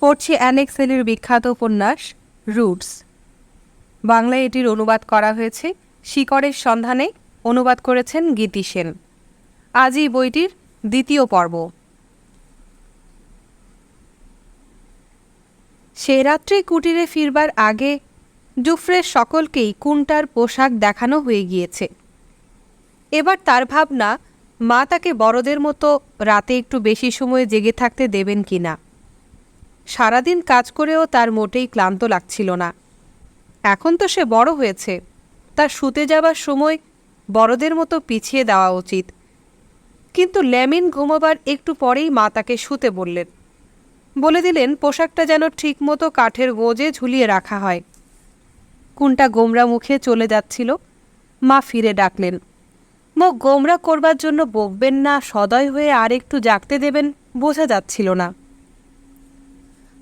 পড়ছি অ্যালেক্স হেলির বিখ্যাত উপন্যাস রুটস। বাংলায় এটির অনুবাদ করা হয়েছে শিকড়ের সন্ধানে। অনুবাদ করেছেন গীতি সেন। আজ এই বইটির দ্বিতীয় পর্ব। সে রাত্রে কুটিরে ফিরবার আগে জুফ্রের সকলকেই কুন্টার পোশাক দেখানো হয়ে গিয়েছে। এবার তার ভাবনা, মা তাকে বড়দের মতো রাতে একটু বেশি সময় জেগে থাকতে দেবেন কি না। সারাদিন কাজ করেও তার মোটেই ক্লান্ত লাগছিল না। এখন তো সে বড় হয়েছে, তার শুতে যাবার সময় বড়দের মতো পিছিয়ে দেওয়া উচিত। কিন্তু ল্যামিন ঘুমোবার একটু পরেই মা তাকে শুতে বললেন। বলে দিলেন পোশাকটা যেন ঠিকমতো কাঠের গোঁজে ঝুলিয়ে রাখা হয়। কুন্টা গোমরা মুখে চলে যাচ্ছিল। মা ফিরে ডাকলেন। মুখ গোমরা করবার জন্য বকবেন না, সদয় হয়ে আর একটু জাগতে দেবেন, বোঝা যাচ্ছিল না।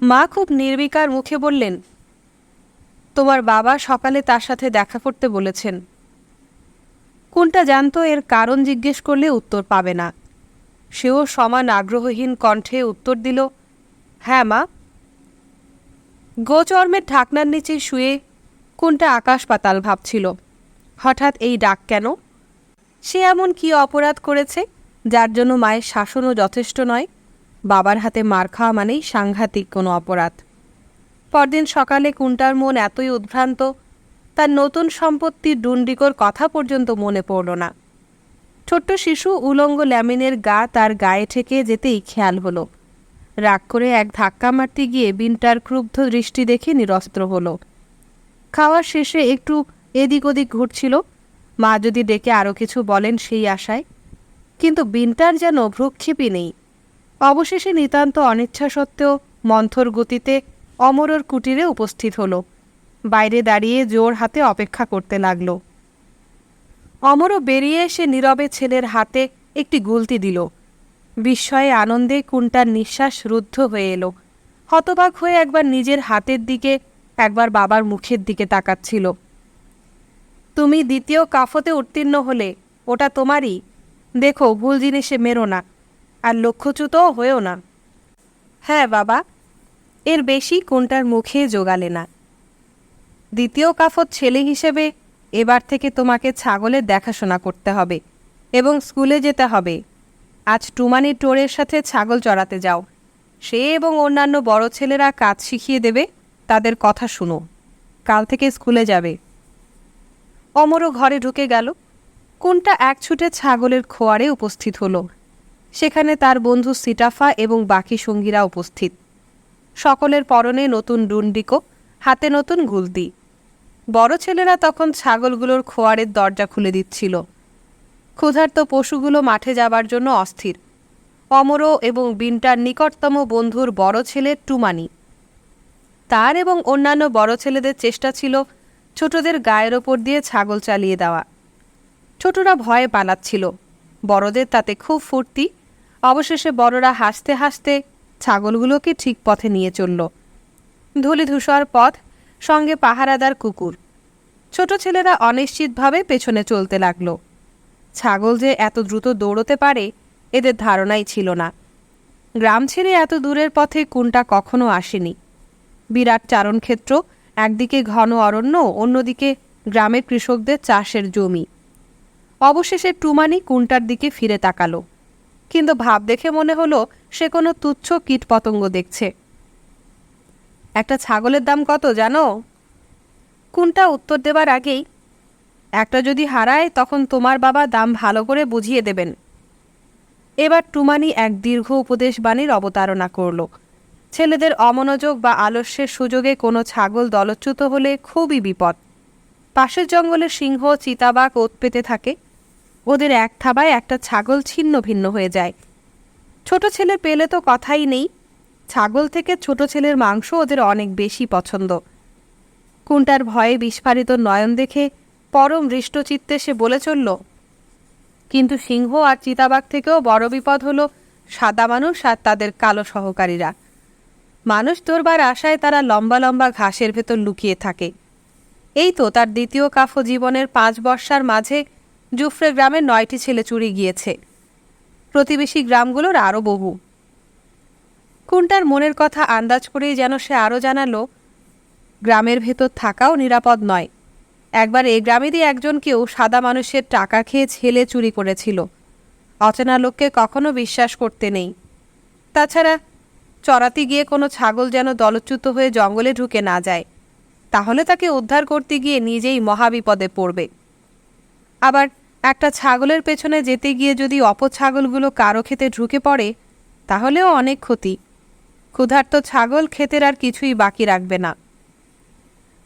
মা খুব নির্বিকার মুখে বললেন, তোমার বাবা সকালে তার সাথে দেখা করতে বলেছেন। কুন্টা জানতো এর কারণ জিজ্ঞেস করলে উত্তর পাবে না। সেও সমান আগ্রহহীন কণ্ঠে উত্তর দিল, হ্যাঁ মা। গোচর্মের ঢাকনার নিচে শুয়ে কুন্টা আকাশ পাতাল ভাবছিল। হঠাৎ এই ডাক কেন? সে এমন কি অপরাধ করেছে যার জন্য মায়ের শাসনও যথেষ্ট নয়? বাবার হাতে মার খাওয়া মানেই সাংঘাতিক কোনো অপরাধ। পরদিন সকালে কুন্টার মন এতই উদ্ভ্রান্ত, তার নতুন সম্পত্তির ডুন্ডিকোর কথা পর্যন্ত মনে পড়ল না। ছোট্ট শিশু উলঙ্গ ল্যামিনের গা তার গায়ে ঠেকে যেতেই খেয়াল হলো। রাগ করে এক ধাক্কা মারতে গিয়ে বিনটার ক্রুব্ধ দৃষ্টি দেখে নিরস্ত্র হলো। খাওয়ার শেষে একটু এদিক ওদিক ঘুরছিল, মা যদি ডেকে আরও কিছু বলেন সেই আশায়। কিন্তু বিনটার যেন ভ্রুক্ষেপই নেই। অবশেষে নিতান্ত অনিচ্ছা সত্ত্বেও মন্থর গতিতে অমরর কুটিরে উপস্থিত হলো। বাইরে দাঁড়িয়ে জোর হাতে অপেক্ষা করতে লাগল। অমরও বেরিয়ে এসে নীরবে ছেলের হাতে একটি গুলতি দিল। বিস্ময়ে আনন্দে কুন্টার নিঃশ্বাস রুদ্ধ হয়ে এলো। হতবাক হয়ে একবার নিজের হাতের দিকে, একবার বাবার মুখের দিকে তাকাচ্ছিল। তুমি দ্বিতীয় কাফতে উত্তীর্ণ হলে, ওটা তোমারই। দেখো ভুল জিনিসে মেরো না, আর লক্ষ্যচ্যুতও হয়েও না। হ্যাঁ বাবা। এর বেশি কুন্টার মুখে জোগালে না। দ্বিতীয় কাফত ছেলে হিসেবে এবার থেকে তোমাকে ছাগলের দেখাশোনা করতে হবে এবং স্কুলে যেতে হবে। আজ টুমানি টোরের সাথে ছাগল চড়াতে যাও। সে এবং অন্যান্য বড় ছেলেরা কাজ শিখিয়ে দেবে, তাদের কথা শুনো। কাল থেকে স্কুলে যাবে। অমরও ঘরে ঢুকে গেল। কুন্টা এক ছুটে ছাগলের খোয়ারে উপস্থিত হলো। সেখানে তার বন্ধু সিটাফা এবং বাকি সঙ্গীরা উপস্থিত। সকলের পরনে নতুন ডুন্ডিকো, হাতে নতুন গুলতি। বড় ছেলেরা তখন ছাগলগুলোর খোয়ারের দরজা খুলে দিচ্ছিল। ক্ষুধার্ত পশুগুলো মাঠে যাবার জন্য অস্থির। অমরও এবং বিনটার নিকটতম বন্ধুর বড় ছেলে টুমানি। তার এবং অন্যান্য বড় ছেলেদের চেষ্টা ছিল ছোটদের গায়ের ওপর দিয়ে ছাগল চালিয়ে দেওয়া। ছোটরা ভয়ে পালাচ্ছিল, বড়দের তাতে খুব ফুর্তি। অবশেষে বড়রা হাসতে হাসতে ছাগলগুলোকে ঠিক পথে নিয়ে চলল। ধূলিধূসর পথ, সঙ্গে পাহারাদার কুকুর। ছোট ছেলেরা অনিশ্চিতভাবে পেছনে চলতে লাগল। ছাগল যে এত দ্রুত দৌড়তে পারে এদের ধারণাই ছিল না। গ্রাম ছেড়ে এত দূরের পথে কুন্টা কখনো আসেনি। বিরাট চারণক্ষেত্র, একদিকে ঘন অরণ্য, অন্যদিকে গ্রামের কৃষকদের চাষের জমি। অবশেষে টুমানি কুন্টার দিকে ফিরে তাকালো, কিন্তু ভাব দেখে মনে হলো সে কোনো তুচ্ছ কীটপতঙ্গ দেখছে। একটা ছাগলের দাম কত জানো? কুন্টা উত্তর দেবার আগেই, একটা যদি হারায় তখন তোমার বাবা দাম ভালো করে বুঝিয়ে দেবেন। এবার টুমানি এক দীর্ঘ উপদেশবাণীর অবতারণা করল। ছেলেদের অমনোযোগ বা আলস্যের সুযোগে কোনো ছাগল দলচ্যুত হলে খুবই বিপদ। পাশের জঙ্গলে সিংহ, চিতাবাঘ ওত পেতে থাকে। ওদের এক থাবায় একটা ছাগল ছিন্ন ভিন্ন হয়ে যায়। ছোট ছেলে পেলে তো কথাই নেই। ছাগল থেকে ছোট ছেলের মাংস ওদের অনেক বেশি পছন্দ। কুন্টার ভয়ে বিস্ফারিত নয়ন দেখে পরম হৃষ্টচিত্তে সে বলে চলল, কিন্তু সিংহ আর চিতাবাঘ থেকেও বড় বিপদ হলো সাদা মানুষ আর তাদের কালো সহকারীরা। মানুষ ধরবার আশায় তারা লম্বা লম্বা ঘাসের ভেতর লুকিয়ে থাকে। এই তো তার দ্বিতীয় কাফ জীবনের 5 বর্ষার মাঝে জুফ্রে গ্রামের 9টি ছেলে চুরি গিয়েছে। প্রতিবেশী গ্রামগুলোর আরও বহু। কুন্টার মনের কথা আন্দাজ করেই যেন সে আরও জানালো, গ্রামের ভেতর থাকাও নিরাপদ নয়। একবার এই গ্রামেরই একজনকেও সাদা মানুষের টাকা খেয়ে ছেলে চুরি করেছিল। অচেনা লোককে কখনো বিশ্বাস করতে নেই। তাছাড়া চড়াতে গিয়ে কোনো ছাগল যেন দলচ্যুত হয়ে জঙ্গলে ঢুকে না যায়, তাহলে তাকে উদ্ধার করতে গিয়ে নিজেই মহাবিপদে পড়বে। আবার একটা ছাগলের পেছনে যেতে গিয়ে যদি অপর ছাগলগুলো কারো খেতে ঢুকে পড়ে, তাহলেও অনেক ক্ষতি। ক্ষুধার্ত ছাগল ক্ষেতের আর কিছুই বাকি রাখবে না।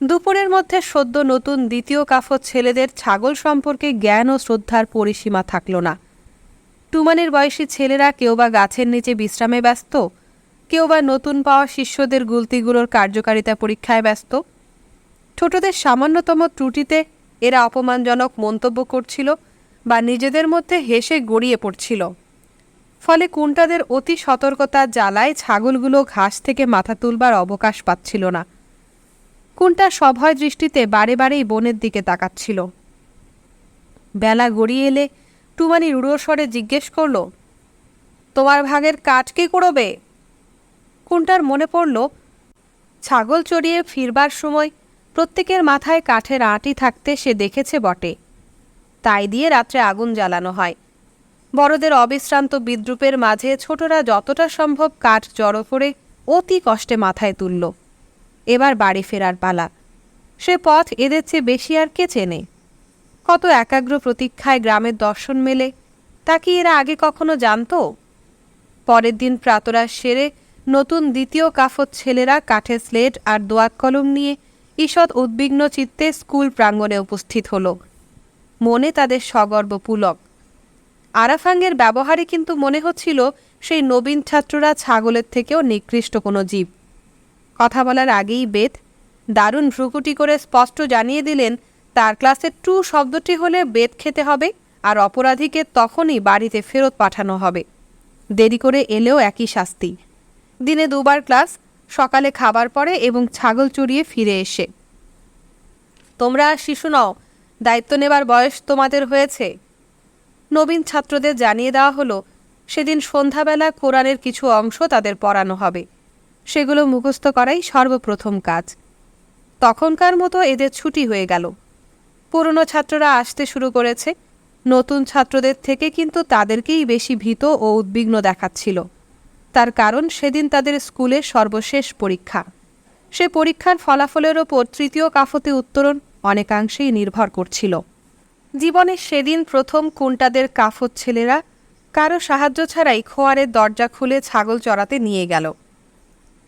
দুপুরের মধ্যে সদ্য নতুন দ্বিতীয় কাফত ছেলেদের ছাগল সম্পর্কে জ্ঞান ও শ্রদ্ধার পরিসীমা থাকল না। টুমানির বয়সী ছেলেরা কেউ বা গাছের নিচে বিশ্রামে ব্যস্ত, কেউ বা নতুন পাওয়া শিষ্যদের গুলতিগুলোর কার্যকারিতা পরীক্ষায় ব্যস্ত। ছোটদের সামান্যতম ত্রুটিতে এরা অপমানজনক মন্তব্য করছিল বা নিজেদের মধ্যে হেসে গড়িয়ে পড়ছিল। ফলে কুন্টাদের অতি সতর্কতার জ্বালায় ছাগলগুলো ঘাস থেকে মাথা তুলবার অবকাশ পাচ্ছিল না। কুন্টা সভয় দৃষ্টিতে বারে বারেই বনের দিকে তাকাচ্ছিল। বেলা গড়িয়ে এলে টুমানি রুড়ো স্বরে জিজ্ঞেস করল, তোমার ভাগের কাঠ কে করবে? কুন্টার মনে পড়ল, ছাগল চড়িয়ে ফিরবার সময় প্রত্যেকের মাথায় কাঠের আঁটি থাকতে সে দেখেছে বটে। তাই দিয়ে রাত্রে আগুন জ্বালানো হয়। বড়দের অবিশ্রান্ত বিদ্রূপের মাঝে ছোটরা যতটা সম্ভব কাঠ জড়ো করে অতি কষ্টে মাথায় তুলল। এবার বাড়ি ফেরার পালা। সে পথ এদের চেয়ে বেশি আর কে চেনে? কত একাগ্র প্রতীক্ষায় গ্রামের দর্শন মেলে, তা কি এরা আগে কখনো জানত? পরের দিন প্রাতরাশ সেরে নতুন দ্বিতীয় কাফত ছেলেরা কাঠের স্লেট আর দোয়াত কলম নিয়ে ঈষৎ উদ্বিগ্ন চিত্তে স্কুল প্রাঙ্গণে উপস্থিত হল। মনে তাদের সগর্ব পুলক। আরাফাঙ্গের ব্যবহারে কিন্তু মনে হচ্ছিল সেই নবীন ছাত্ররা ছাগলের থেকেও নিকৃষ্ট কোনো জীব। কথা বলার আগেই বেদ দারুণ ভ্রুকুটি করে স্পষ্ট জানিয়ে দিলেন, তার ক্লাসের ট্রু শব্দটি হলে বেদ খেতে হবে, আর অপরাধীকে তখনই বাড়িতে ফেরত পাঠানো হবে। দেরি করে এলেও একই শাস্তি। দিনে 2 বার ক্লাস, সকালে খাবার পরে এবং ছাগল চড়িয়ে ফিরে এসে। তোমরা শিশু নও, দায়িত্ব নেবার বয়স তোমাদের হয়েছে। নবীন ছাত্রদের জানিয়ে দেওয়া হলো, সেদিন সন্ধ্যাবেলা কোরআনের কিছু অংশ তাদের পড়ানো হবে। সেগুলো মুখস্থ করাই সর্বপ্রথম কাজ। তখনকার মতো এদের ছুটি হয়ে গেল। পুরনো ছাত্ররা আসতে শুরু করেছে। নতুন ছাত্রদের থেকে কিন্তু তাদেরকেই বেশি ভীত ও উদ্বিগ্ন দেখাচ্ছিল। তার কারণ সেদিন তাদের স্কুলের সর্বশেষ পরীক্ষা। সে পরীক্ষার ফলাফলের ওপর তৃতীয় কাফতে উত্তরণ অনেকাংশেই নির্ভর করছিল। জীবনের সেদিন প্রথম কুন্টাদের কাফত ছেলেরা কারো সাহায্য ছাড়াই খোয়ারের দরজা খুলে ছাগল চড়াতে নিয়ে গেল।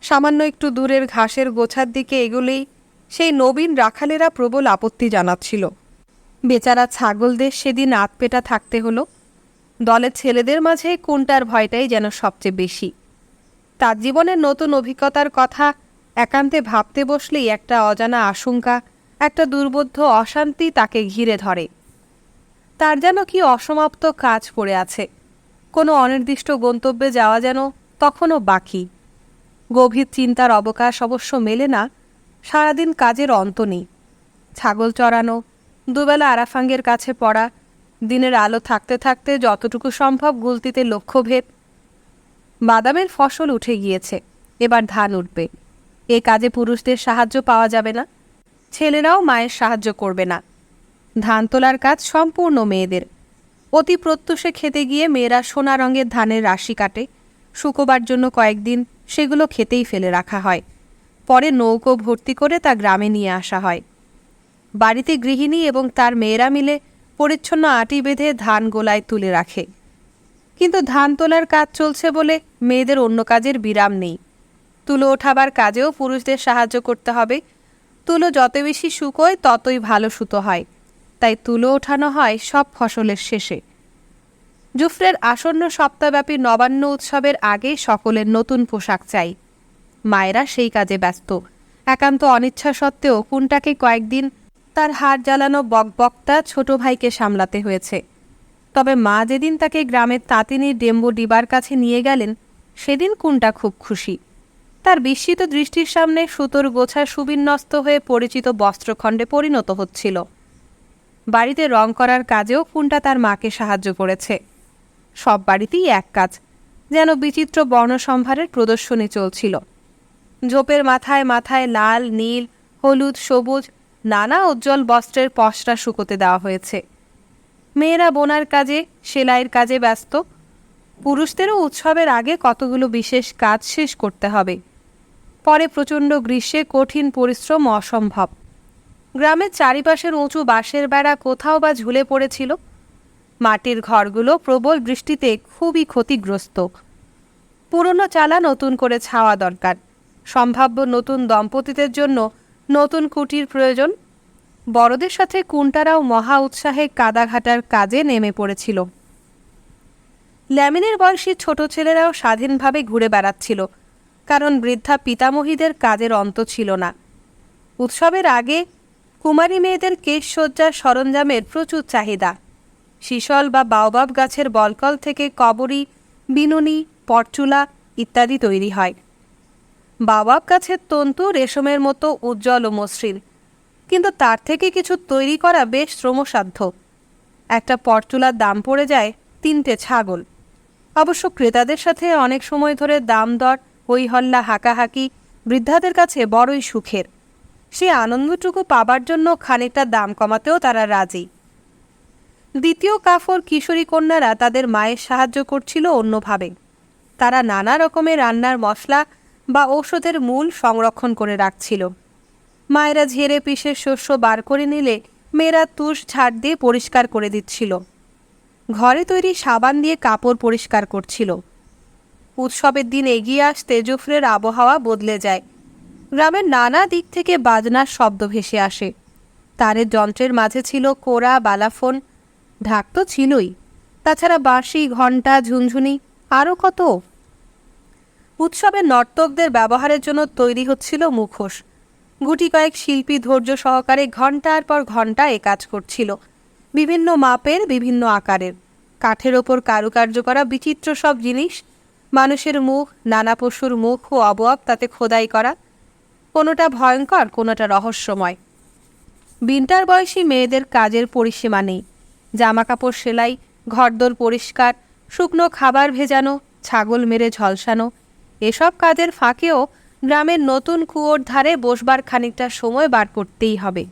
সামান্য একটু দূরের ঘাসের গোছার দিকে এগুলেই সেই নবীন রাখালেরা প্রবল আপত্তি জানাচ্ছিল। বেচারা ছাগলদের সেদিন আতপেটা থাকতে হলো। দলের ছেলেদের মাঝে কুন্টার ভয়টাই যেন সবচেয়ে বেশি। তার জীবনের নতুন অভিজ্ঞতার কথা একান্তে ভাবতে বসলেই একটা অজানা আশঙ্কা, একটা দুর্বোধ্য অশান্তি তাকে ঘিরে ধরে। তার যেন কি অসমাপ্ত কাজ পড়ে আছে। কোনো অনির্দিষ্ট গন্তব্যে যাওয়া যেন তখনও বাকি। গভীর চিন্তার অবকাশ অবশ্য মেলে না। সারাদিন কাজের অন্ত নেই। ছাগল চড়ানো, দুবেলা আরাফাঙ্গের কাছে পড়া, দিনের আলো থাকতে থাকতে যতটুকু সম্ভব গুলতিতে লক্ষ্যভেদ। বাদামের ফসল উঠে গিয়েছে, এবার ধান উঠবে। এ কাজে পুরুষদের সাহায্য পাওয়া যাবে না। ছেলেরাও মায়ের সাহায্য করবে না। ধান তোলার কাজ সম্পূর্ণ মেয়েদের। অতি প্রত্যুষে খেতে গিয়ে মেয়েরা সোনা রঙের ধানের রাশি কাটে। শুকোবার জন্য কয়েকদিন সেগুলো খেতেই ফেলে রাখা হয়। পরে নৌকো ভর্তি করে তা গ্রামে নিয়ে আসা হয়। বাড়িতে গৃহিণী এবং তার মেয়েরা মিলে পরিচ্ছন্ন আটি বেঁধে ধান গোলায় তুলে রাখে। কিন্তু ধান তোলার কাজ চলছে বলে মেয়েদের অন্য কাজের বিরাম নেই। তুলো ওঠাবার কাজেও পুরুষদের সাহায্য করতে হবে। তুলো যত বেশি শুকোয় ততই ভালো সুতো হয়। তাই তুলো ওঠানো হয় সব ফসলের শেষে। জুফরের আসন্ন সপ্তাহব্যাপী নবান্ন উৎসবের আগে সকলের নতুন পোশাক চাই। মায়েরা সেই কাজে ব্যস্ত। একান্ত অনিচ্ছা সত্ত্বেও কুন্টাকে কয়েকদিন তার হাড় জ্বালানো বকবক্তা ছোট ভাইকে সামলাতে হয়েছে। তবে মা যেদিন তাকে গ্রামের তাঁতিনীর ডেম্বো ডিবার কাছে নিয়ে গেলেন, সেদিন কুন্টা খুব খুশি। তার বিস্মিত দৃষ্টির সামনে সুতোর গোছা সুবিন্যস্ত হয়ে পরিচিত বস্ত্রখণ্ডে পরিণত হচ্ছিল। বাড়িতে রং করার কাজেও কুন্টা তার মাকে সাহায্য করেছে। সব বাড়িতেই এক কাজ, যেন বিচিত্র বর্ণসম্ভারের প্রদর্শনী চলছিল। ঝোপের মাথায় মাথায় লাল, নীল, হলুদ, সবুজ নানা উজ্জ্বল বস্ত্রের পসরা শুকোতে দেওয়া হয়েছে। মেয়েরা বোনার কাজে, সেলাইয়ের কাজে ব্যস্ত। পুরুষদেরও উৎসবের আগে কতগুলো বিশেষ কাজ শেষ করতে হবে। পরে প্রচণ্ড গ্রীষ্মে কঠিন পরিশ্রম অসম্ভব। গ্রামের চারিপাশের উঁচু বাঁশের বেড়া কোথাও বা ঝুলে পড়েছিল। মাটির ঘরগুলো প্রবল বৃষ্টিতে খুবই ক্ষতিগ্রস্ত। পুরনো চালা নতুন করে ছাওয়া দরকার। সম্ভাব্য নতুন দম্পতিদের জন্য নতুন কুটির প্রয়োজন। বড়দের সাথে কুন্টারাও মহা উৎসাহে কাদাঘাটার কাজে নেমে পড়েছিল। ল্যামিনের বয়সী ছোট ছেলেরাও স্বাধীনভাবে ঘুরে বেড়াচ্ছিল, কারণ বৃদ্ধা পিতামহীদের কাজের অন্ত ছিল না। উৎসবের আগে কুমারী মেয়েদের কেশসজ্জার সরঞ্জামের প্রচুর চাহিদা। শিশল বা বাওবাব গাছের বলকল থেকে কবরী, বিনুনি, পরচুলা ইত্যাদি তৈরি হয়। বাওবাব গাছের তন্তু রেশমের মতো উজ্জ্বল ও মসৃণ, কিন্তু তার থেকে কিছু তৈরি করা বেশ শ্রমসাধ্য। একটা পরচুলার দাম পড়ে যায় 3টে ছাগল। অবশ্য ক্রেতাদের সাথে অনেক সময় ধরে দাম দর, হইহল্লা, হাঁকাহাঁকি বৃদ্ধাদের কাছে বড়ই সুখের। সে আনন্দটুকু পাবার জন্য খানিকটা দাম কমাতেও তারা রাজি। দ্বিতীয় কাফর কিশোরী কন্যারা তাদের মায়ের সাহায্য করছিল অন্যভাবে। তারা নানা রকমের রান্নার মশলা বা ঔষধের মূল সংরক্ষণ করে রাখছিল। মায়েরা ঝেড়ে পিষে শস্য বার করে নিলে মেয়েরা তুষ ঝাড় দিয়ে পরিষ্কার করে দিচ্ছিল। ঘরে তৈরি সাবান দিয়ে কাপড় পরিষ্কার করছিল। উৎসবের দিন এগিয়ে আসতে জুফরের আবহাওয়া বদলে যায়। গ্রামের নানা দিক থেকে বাজনার শব্দ ভেসে আসে। তারের যন্ত্রের মাঝে ছিল কোরা, বালাফোন, ঢাক তো ছিলই, তাছাড়া বাঁশি, ঘণ্টা, ঝুনঝুনি, আরও কত। উৎসবের নর্তকদের ব্যবহারের জন্য তৈরি হচ্ছিল মুখোশ। গুটি কয়েক শিল্পী ধৈর্য সহকারে ঘণ্টার পর ঘণ্টা এ কাজ করছিল। বিভিন্ন মাপের, বিভিন্ন আকারের, কাঠের ওপর কারুকার্য করা বিচিত্র সব জিনিস, মানুষের মুখ, নানা পশুর মুখ ও অবয়ব তাতে খোদাই করা। কোনোটা ভয়ঙ্কর, কোনোটা রহস্যময়। বিন্টার বয়সী মেয়েদের কাজের পরিসীমা নেই। জামাকাপড় সেলাই, ঘরদোর পরিষ্কার, শুকনো খাবার ভেজানো, ছাগল মেরে ঝলসানো, এসব কাজের ফাঁকেও গ্রামের নতুন কুয়োর ধারে বসবার খানিকটা সময় বার করতেই হবে।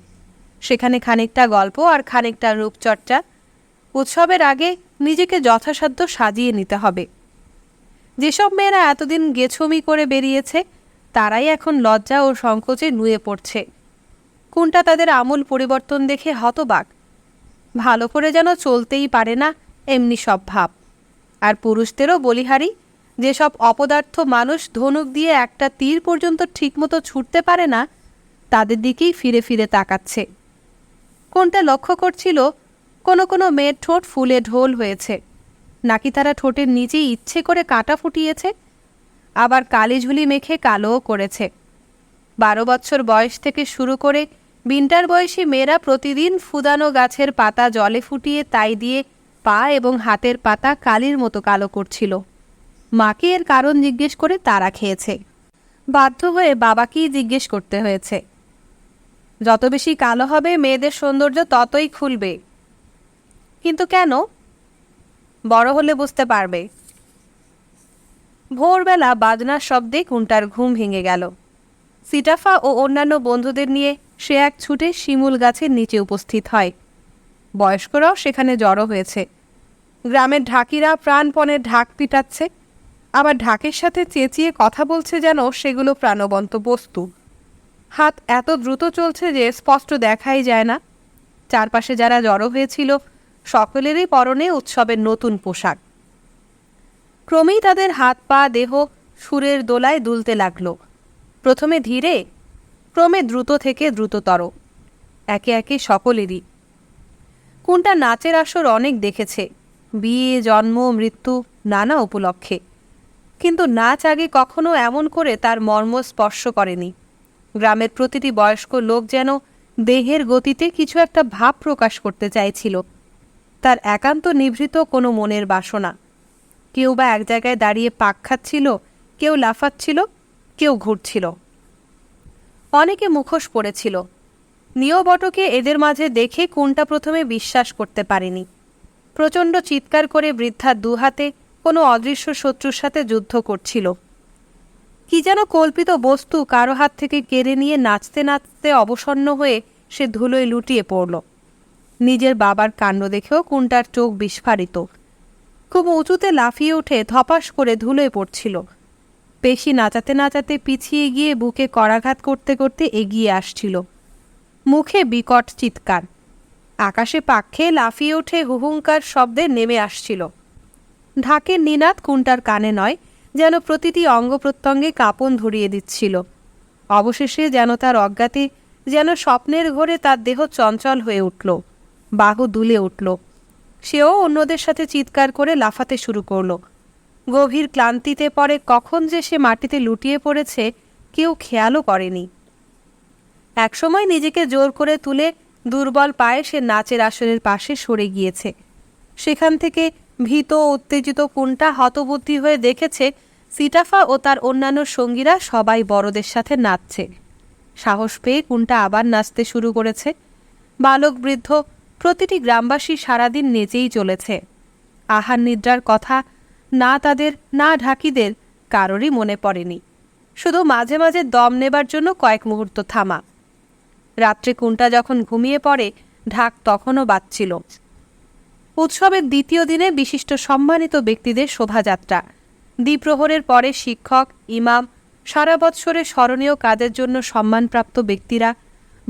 সেখানে খানিকটা গল্প আর খানিকটা রূপচর্চা। উৎসবের আগে নিজেকে যথাসাধ্য সাজিয়ে নিতে হবে। যেসব মেয়েরা এতদিন গেছমি করে বেরিয়েছে, তারাই এখন লজ্জা ও সংকোচে নুয়ে পড়ছে। কোনটা তাদের আমূল পরিবর্তন দেখে হতবাক। ভালো করে যেন চলতেই পারে না, এমনি সব ভাব। আর পুরুষদেরও বলিহারি, যেসব অপদার্থ মানুষ ধনুক দিয়ে একটা তীর পর্যন্ত ঠিকমতো ছুটতে পারে না, তাদের দিকেই ফিরে ফিরে তাকাচ্ছে। কোনটা লক্ষ্য করছিল, কোনো কোনো মেয়ের ঠোঁট ফুলে ঢোল হয়েছে, নাকি তারা ঠোঁটের নিচেই ইচ্ছে করে কাঁটা ফুটিয়েছে, আবার কালিঝুলি মেখে কালোও করেছে। 12 বছর বয়স থেকে শুরু করে বিন্টার বয়সী মেয়েরা প্রতিদিন ফুদানো গাছের পাতা জলে ফুটিয়ে তাই দিয়ে পা এবং হাতের পাতা কালির মতো কালো করছিল। মাকে এর কারণ জিজ্ঞেস করে তারা খেয়েছে। বাধ্য হয়ে বাবাকেই জিজ্ঞেস করতে হয়েছে। যত বেশি কালো হবে মেয়েদের সৌন্দর্য ততই খুলবে। কিন্তু কেন? বড় হলে বুঝতে পারবে। ভোরবেলা বাজনার শব্দে কুন্টার ঘুম ভেঙে গেল। সিটাফা ও অন্যান্য বন্ধুদের নিয়ে সে এক ছুটে শিমুল গাছের নিচে উপস্থিত হয়। বয়স্করাও সেখানে জড়ো হয়েছে। গ্রামের ঢাকিরা প্রাণপণে ঢাক পিটাচ্ছে, আবার ঢাকের সাথে চেঁচিয়ে কথা বলছে যেন সেগুলো প্রাণবন্ত বস্তু। হাত এত দ্রুত চলছে যে স্পষ্ট দেখাই যায় না। চারপাশে যারা জড়ো হয়েছিল সকলেরই পরনে উৎসবের নতুন পোশাক। ক্রমেই তাদের হাত পা দেহ সুরের দোলায় দুলতে লাগল। প্রথমে ধীরে, ক্রমে দ্রুত থেকে দ্রুততর, একে একে সকলেরই। কোনটা নাচের আসর অনেক দেখেছে, বিয়ে, জন্ম, মৃত্যু, নানা উপলক্ষে, কিন্তু নাচ আগে কখনো এমন করে তার মর্ম স্পর্শ করেনি। গ্রামের প্রতিটি বয়স্ক লোক যেন দেহের গতিতে কিছু একটা ভাব প্রকাশ করতে চাইছিল, তার একান্ত নিভৃত কোনো মনের বাসনা। কেউ বা এক জায়গায় দাঁড়িয়ে পাক খাচ্ছিল, কেউ লাফাচ্ছিল, কেউ ঘুরছিল। অনেকে মুখোশ পড়েছিল। নিয়বটকে এদের মাঝে দেখে কোনটা প্রথমে বিশ্বাস করতে পারেনি। প্রচণ্ড চিৎকার করে বৃদ্ধা দুহাতে কোনো অদৃশ্য শত্রুর সাথে যুদ্ধ করছিল। কি যেন কল্পিত বস্তু কারো হাত থেকে কেড়ে নিয়ে নাচতে নাচতে অবসন্ন হয়ে সে ধুলোয় লুটিয়ে পড়ল। নিজের বাবার কাণ্ড দেখেও কুন্টার চোখ বিস্ফারিত। খুব উঁচুতে লাফিয়ে উঠে ধপাস করে ধুলোয় পড়ছিল। পেশি নাচাতে নাচাতে পিছিয়ে গিয়ে বুকে করাঘাত করতে করতে এগিয়ে আসছিল। মুখে বিকট চিৎকার। আকাশে পাক খেয়ে লাফিয়ে উঠে হুহুঙ্কার শব্দে নেমে আসছিল। ঢাকের নিনাদ কুন্টার কানে নয়, যেন প্রতিটি অঙ্গ প্রত্যঙ্গে কাঁপন ধরিয়ে দিচ্ছিল। অবশেষে যেন তার অজ্ঞাতে, যেন স্বপ্নের ঘোরে তার দেহ চঞ্চল হয়ে উঠল, বাহু দুলে উঠল। সেও অন্যদের সাথে চিৎকার করে লাফাতে শুরু করল। গভীর ক্লান্তিতে পরে কখন যে সে মাটিতে লুটিয়ে পড়েছে কেউ খেয়ালও করেনি। একসময় নিজেকে জোর করে তুলে দুর্বল পায়ে সে নাচের আসরের পাশে সরে গিয়েছে। সেখান থেকে ভীত উত্তেজিত কুন্টা হতবুদ্ধি হয়ে দেখেছে সিটাফা ও তার অন্যান্য সঙ্গীরা সবাই বড়দের সাথে নাচছে। সাহস পেয়ে কুন্টা আবার নাচতে শুরু করেছে। বালক বৃদ্ধ প্রতিটি গ্রামবাসী সারাদিন নেচেই চলেছে। আহার নিদ্রার কথা না তাদের না ঢাকিদের কারোরই মনে পড়েনি। শুধু মাঝে মাঝে দম নেবার জন্য কয়েক মুহূর্ত থামা। রাত্রে কুন্টা যখন ঘুমিয়ে পড়ে ঢাক তখনও বাজছিল। উৎসবের দ্বিতীয় দিনে বিশিষ্ট সম্মানিত ব্যক্তিদের শোভাযাত্রা। দ্বিপ্রহরের পরে শিক্ষক, ইমাম, সারা বৎসরে স্মরণীয় কাজের জন্য সম্মানপ্রাপ্ত ব্যক্তিরা,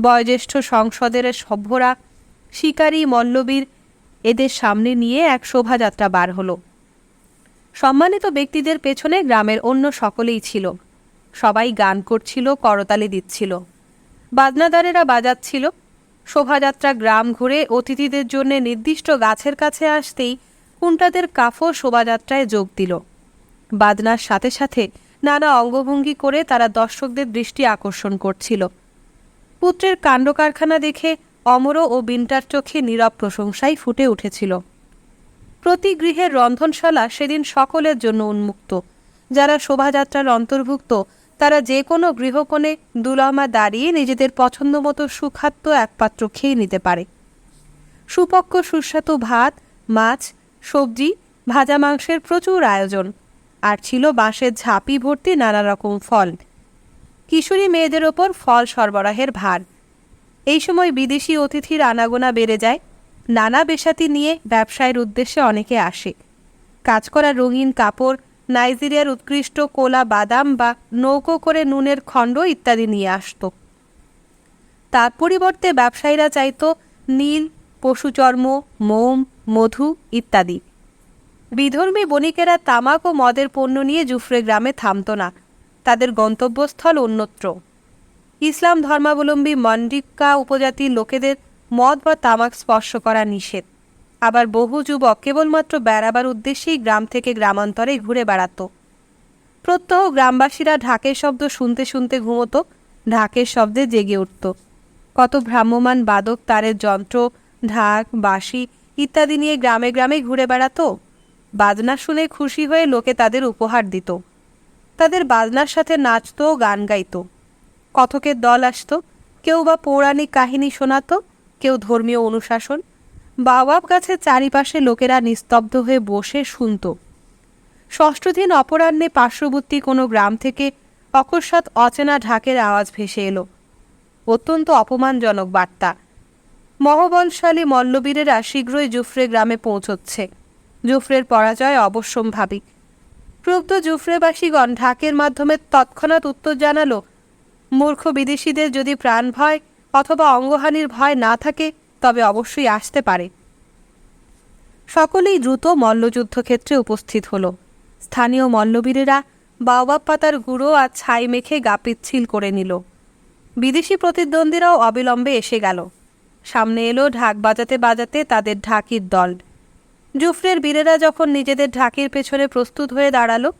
বয়োজ্যেষ্ঠ সংসদের সভ্যরা, শিকারী, মল্লবীর এদের সামনে নিয়ে এক শোভাযাত্রা বার হলো। সম্মানিত ব্যক্তিদের পেছনে গ্রামের অন্য সকলেই ছিল। সবাই গান করছিল, করতালি দিচ্ছিল, বাজনাদারেরা বাজাচ্ছিল। শোভাযাত্রা গ্রাম ঘুরে অতিথিদের জন্য নির্দিষ্ট গাছের কাছে আসতেই কুন্টাদের কাফও শোভাযাত্রায় যোগ দিল। বাজনার সাথে সাথে নানা অঙ্গভঙ্গি করে তারা দর্শকদের দৃষ্টি আকর্ষণ করছিল। পুত্রের কাণ্ডকারখানা দেখে অমর ও বিন্টার চোখে নীরব প্রশংসাই ফুটে উঠেছিল। প্রতি গৃহের রন্ধনশালা সেদিন সকলের জন্য উন্মুক্ত। যারা শোভাযাত্রার অন্তর্ভুক্ত তারা যে কোনো গৃহকোণে দুলমা দাঁড়িয়ে নিজেদের পছন্দমতো সুখাদ্য একপাত্র খেয়ে নিতে পারে। সুপক্ক সুস্বাদু ভাত, মাছ, সবজি, ভাজা মাংসের প্রচুর আয়োজন। আর ছিল বাঁশের ঝাঁপি ভর্তি নানা রকম ফল। কিশোরী মেয়েদের ওপর ফল সরবরাহের ভার। এই সময় বিদেশি অতিথির আনাগোনা বেড়ে যায়। নানা বেশাতি নিয়ে ব্যবসায়ের উদ্দেশ্যে অনেকে আসে। কাজ করা রঙিন কাপড়, নাইজেরিয়ার উৎকৃষ্ট কোলা বাদাম বা নৌকো করে নুনের খণ্ড ইত্যাদি নিয়ে আসত। তার পরিবর্তে ব্যবসায়ীরা চাইত নীল, পশুচর্ম, মোম, মধু ইত্যাদি। বিধর্মী বণিকেরা তামাক ও মদের পণ্য নিয়ে জুফরে গ্রামে থামত না। তাদের গন্তব্যস্থল অন্যত্র। ইসলাম ধর্মাবলম্বী মন্ডিক্কা উপজাতির লোকেদের মদ বা তামাক স্পর্শ করা নিষেধ। আবার বহু যুবক কেবলমাত্র বেড়াবার উদ্দেশ্যেই গ্রাম থেকে গ্রামান্তরে ঘুরে বেড়াত। প্রত্যহ গ্রামবাসীরা ঢাকের শব্দ শুনতে শুনতে ঘুমত, ঢাকের শব্দে জেগে উঠত। কত ভ্রাম্যমাণ বাদক তারের যন্ত্র, ঢাক, বাঁশি ইত্যাদি নিয়ে গ্রামে গ্রামে ঘুরে বেড়াত। বাজনা শুনে খুশি হয়ে লোকে তাদের উপহার দিত। তাদের বাজনার সাথে নাচত, গান গাইত। কথকের দল আসত, কেউ বা পৌরাণিক কাহিনী শোনাত, কেউ ধর্মীয় অনুশাসন। বাওয়াব গাছের চারিপাশে লোকেরা নিস্তব্ধ হয়ে বসে শুনত। ষষ্ঠ দিন অপরাহ্নে পার্শ্ববর্তী কোনো গ্রাম থেকে অকস্মাৎ অচেনা ঢাকের আওয়াজ ভেসে এলো। অত্যন্ত অপমানজনক বার্তা। মহবলশালী মল্লবীরেরা শীঘ্রই জুফরে গ্রামে পৌঁছচ্ছে। জুফরের পরাজয় অবশ্যম্ভাবী। ক্রুব্ধ জুফরেবাসীগণ ঢাকের মাধ্যমে তৎক্ষণাৎ উত্তর জানালো, মূর্খ বিদেশিদের যদি প্রাণ ভয় অথবা অঙ্গহানির ভয় না থাকে তবে অবশ্যই আসতে পারে। সকলেই দ্রুত মল্লযুদ্ধক্ষেত্রে উপস্থিত হল। স্থানীয় মল্লবীরেরা বাওবাব পাতার গুঁড়ো আর ছাই মেখে গা পিচ্ছিল করে নিল। বিদেশি প্রতিদ্বন্দ্বীরাও অবিলম্বে এসে গেল। সামনে এলো ঢাক বাজাতে বাজাতে তাদের ঢাকির দল। জুফরের বীরেরা যখন নিজেদের ঢাকির পেছনে প্রস্তুত হয়ে দাঁড়ালো,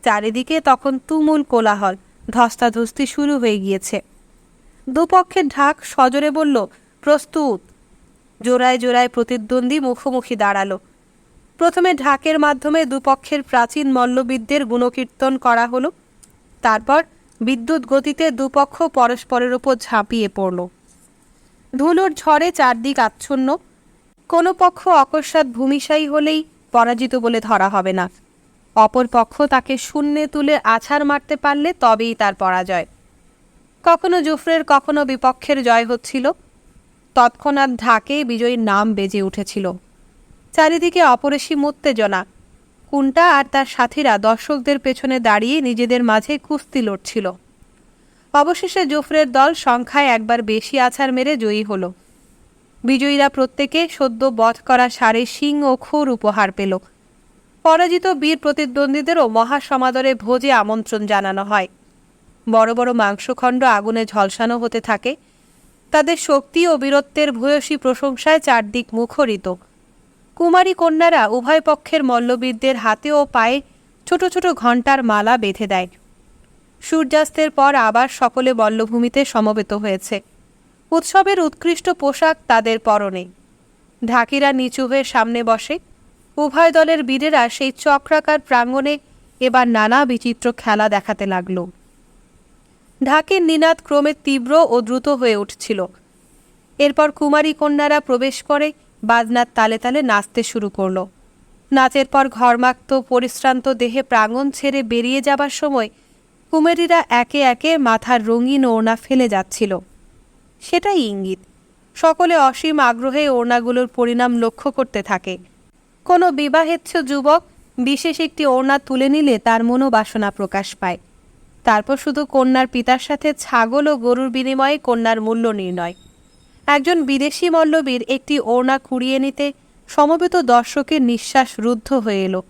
চারিদিকে তখন তুমুল কোলাহল, ধস্তাধস্তি শুরু হয়ে গিয়েছে। দুপক্ষের ঢাক সজোরে বলল, প্রস্তুত। জোড়ায় জোড়ায় প্রতিদ্বন্দ্বী মুখোমুখি দাঁড়ালো। প্রথমে ঢাকের মাধ্যমে দুপক্ষের প্রাচীন মল্লবিদদের গুণকীর্তন করা হলো। তারপর বিদ্যুৎ গতিতে দুপক্ষ পরস্পরের ওপর ঝাঁপিয়ে পড়ল। ধুলোর ঝড়ে চারদিক আচ্ছন্ন। কোনো পক্ষ অকস্মাৎ ভূমিশায়ী হলেই পরাজিত বলে ধরা হবে না। অপর পক্ষ তাকে শূন্যে তুলে আছাড় মারতে পারলে তবেই তার পরাজয়। কখনো জুফরের কখনো বিপক্ষের জয় হচ্ছিল। তৎক্ষণাৎ ঢাকে বিজয়ীর নাম বেজে উঠেছিল। চারিদিকে অপরিসীম উত্তেজনা। কুন্টা আর তার সাথীরা দর্শকদের পেছনে দাঁড়িয়ে নিজেদের মাঝে কুস্তি লড়ছিল। অবশেষে জুফরের দল সংখ্যায় একবার বেশি আছাড় মেরে জয়ী হল। বিজয়ীরা প্রত্যেকে সদ্য বধ করা ষাঁড়ের শিং ও খুর উপহার পেল। পরাজিত বীর প্রতিদ্বন্দ্বীদেরও মহাসমাদরে ভোজে আমন্ত্রণ জানানো হয়। বড় বড় মাংসখণ্ড আগুনে ঝলসানো হতে থাকে। তাদের শক্তি ও বীরত্বের ভূয়সী প্রশংসায় চারদিক মুখরিত। কুমারী কন্যারা উভয় পক্ষের মল্লবীরদের হাতে ও পায়ে ছোট ছোট ঘণ্টার মালা বেঁধে দেয়। সূর্যাস্তের পর আবার সকলে বল্লভূমিতে সমবেত হয়েছে। উৎসবের উৎকৃষ্ট পোশাক তাদের পরনে। ঢাকিরা নিচু হয়ে সামনে বসে। উভয় দলের বীরেরা সেই চক্রাকার প্রাঙ্গণে এবার নানা বিচিত্র খেলা দেখাতে লাগল। ঢাকের নিনাদ ক্রমে তীব্র ও দ্রুত হয়ে উঠছিল। এরপর কুমারী কন্যারা প্রবেশ করে বাজনার তালে তালে নাচতে শুরু করল। নাচের পর ঘর্মাক্ত পরিশ্রান্ত দেহে প্রাঙ্গণ ছেড়ে বেরিয়ে যাবার সময় কুমারীরা একে একে মাথার রঙিন ওড়না ফেলে যাচ্ছিল। সেটাই ইঙ্গিত। সকলে অসীম আগ্রহে ওড়নাগুলোর পরিণাম লক্ষ্য করতে থাকে। কোনো বিবাহেচ্ছ যুবক বিশেষ একটি ওড়না তুলে নিলে তার মনোবাসনা প্রকাশ পায়। তারপর শুধু কন্যার পিতার সাথে ছাগল ও গরুর বিনিময়ে কন্যার মূল্য নির্ণয়। একজন বিদেশি মল্লবীর একটি ওড়না কুড়িয়ে নিতে সমবেত দর্শকের নিঃশ্বাস রুদ্ধ হয়ে এলো।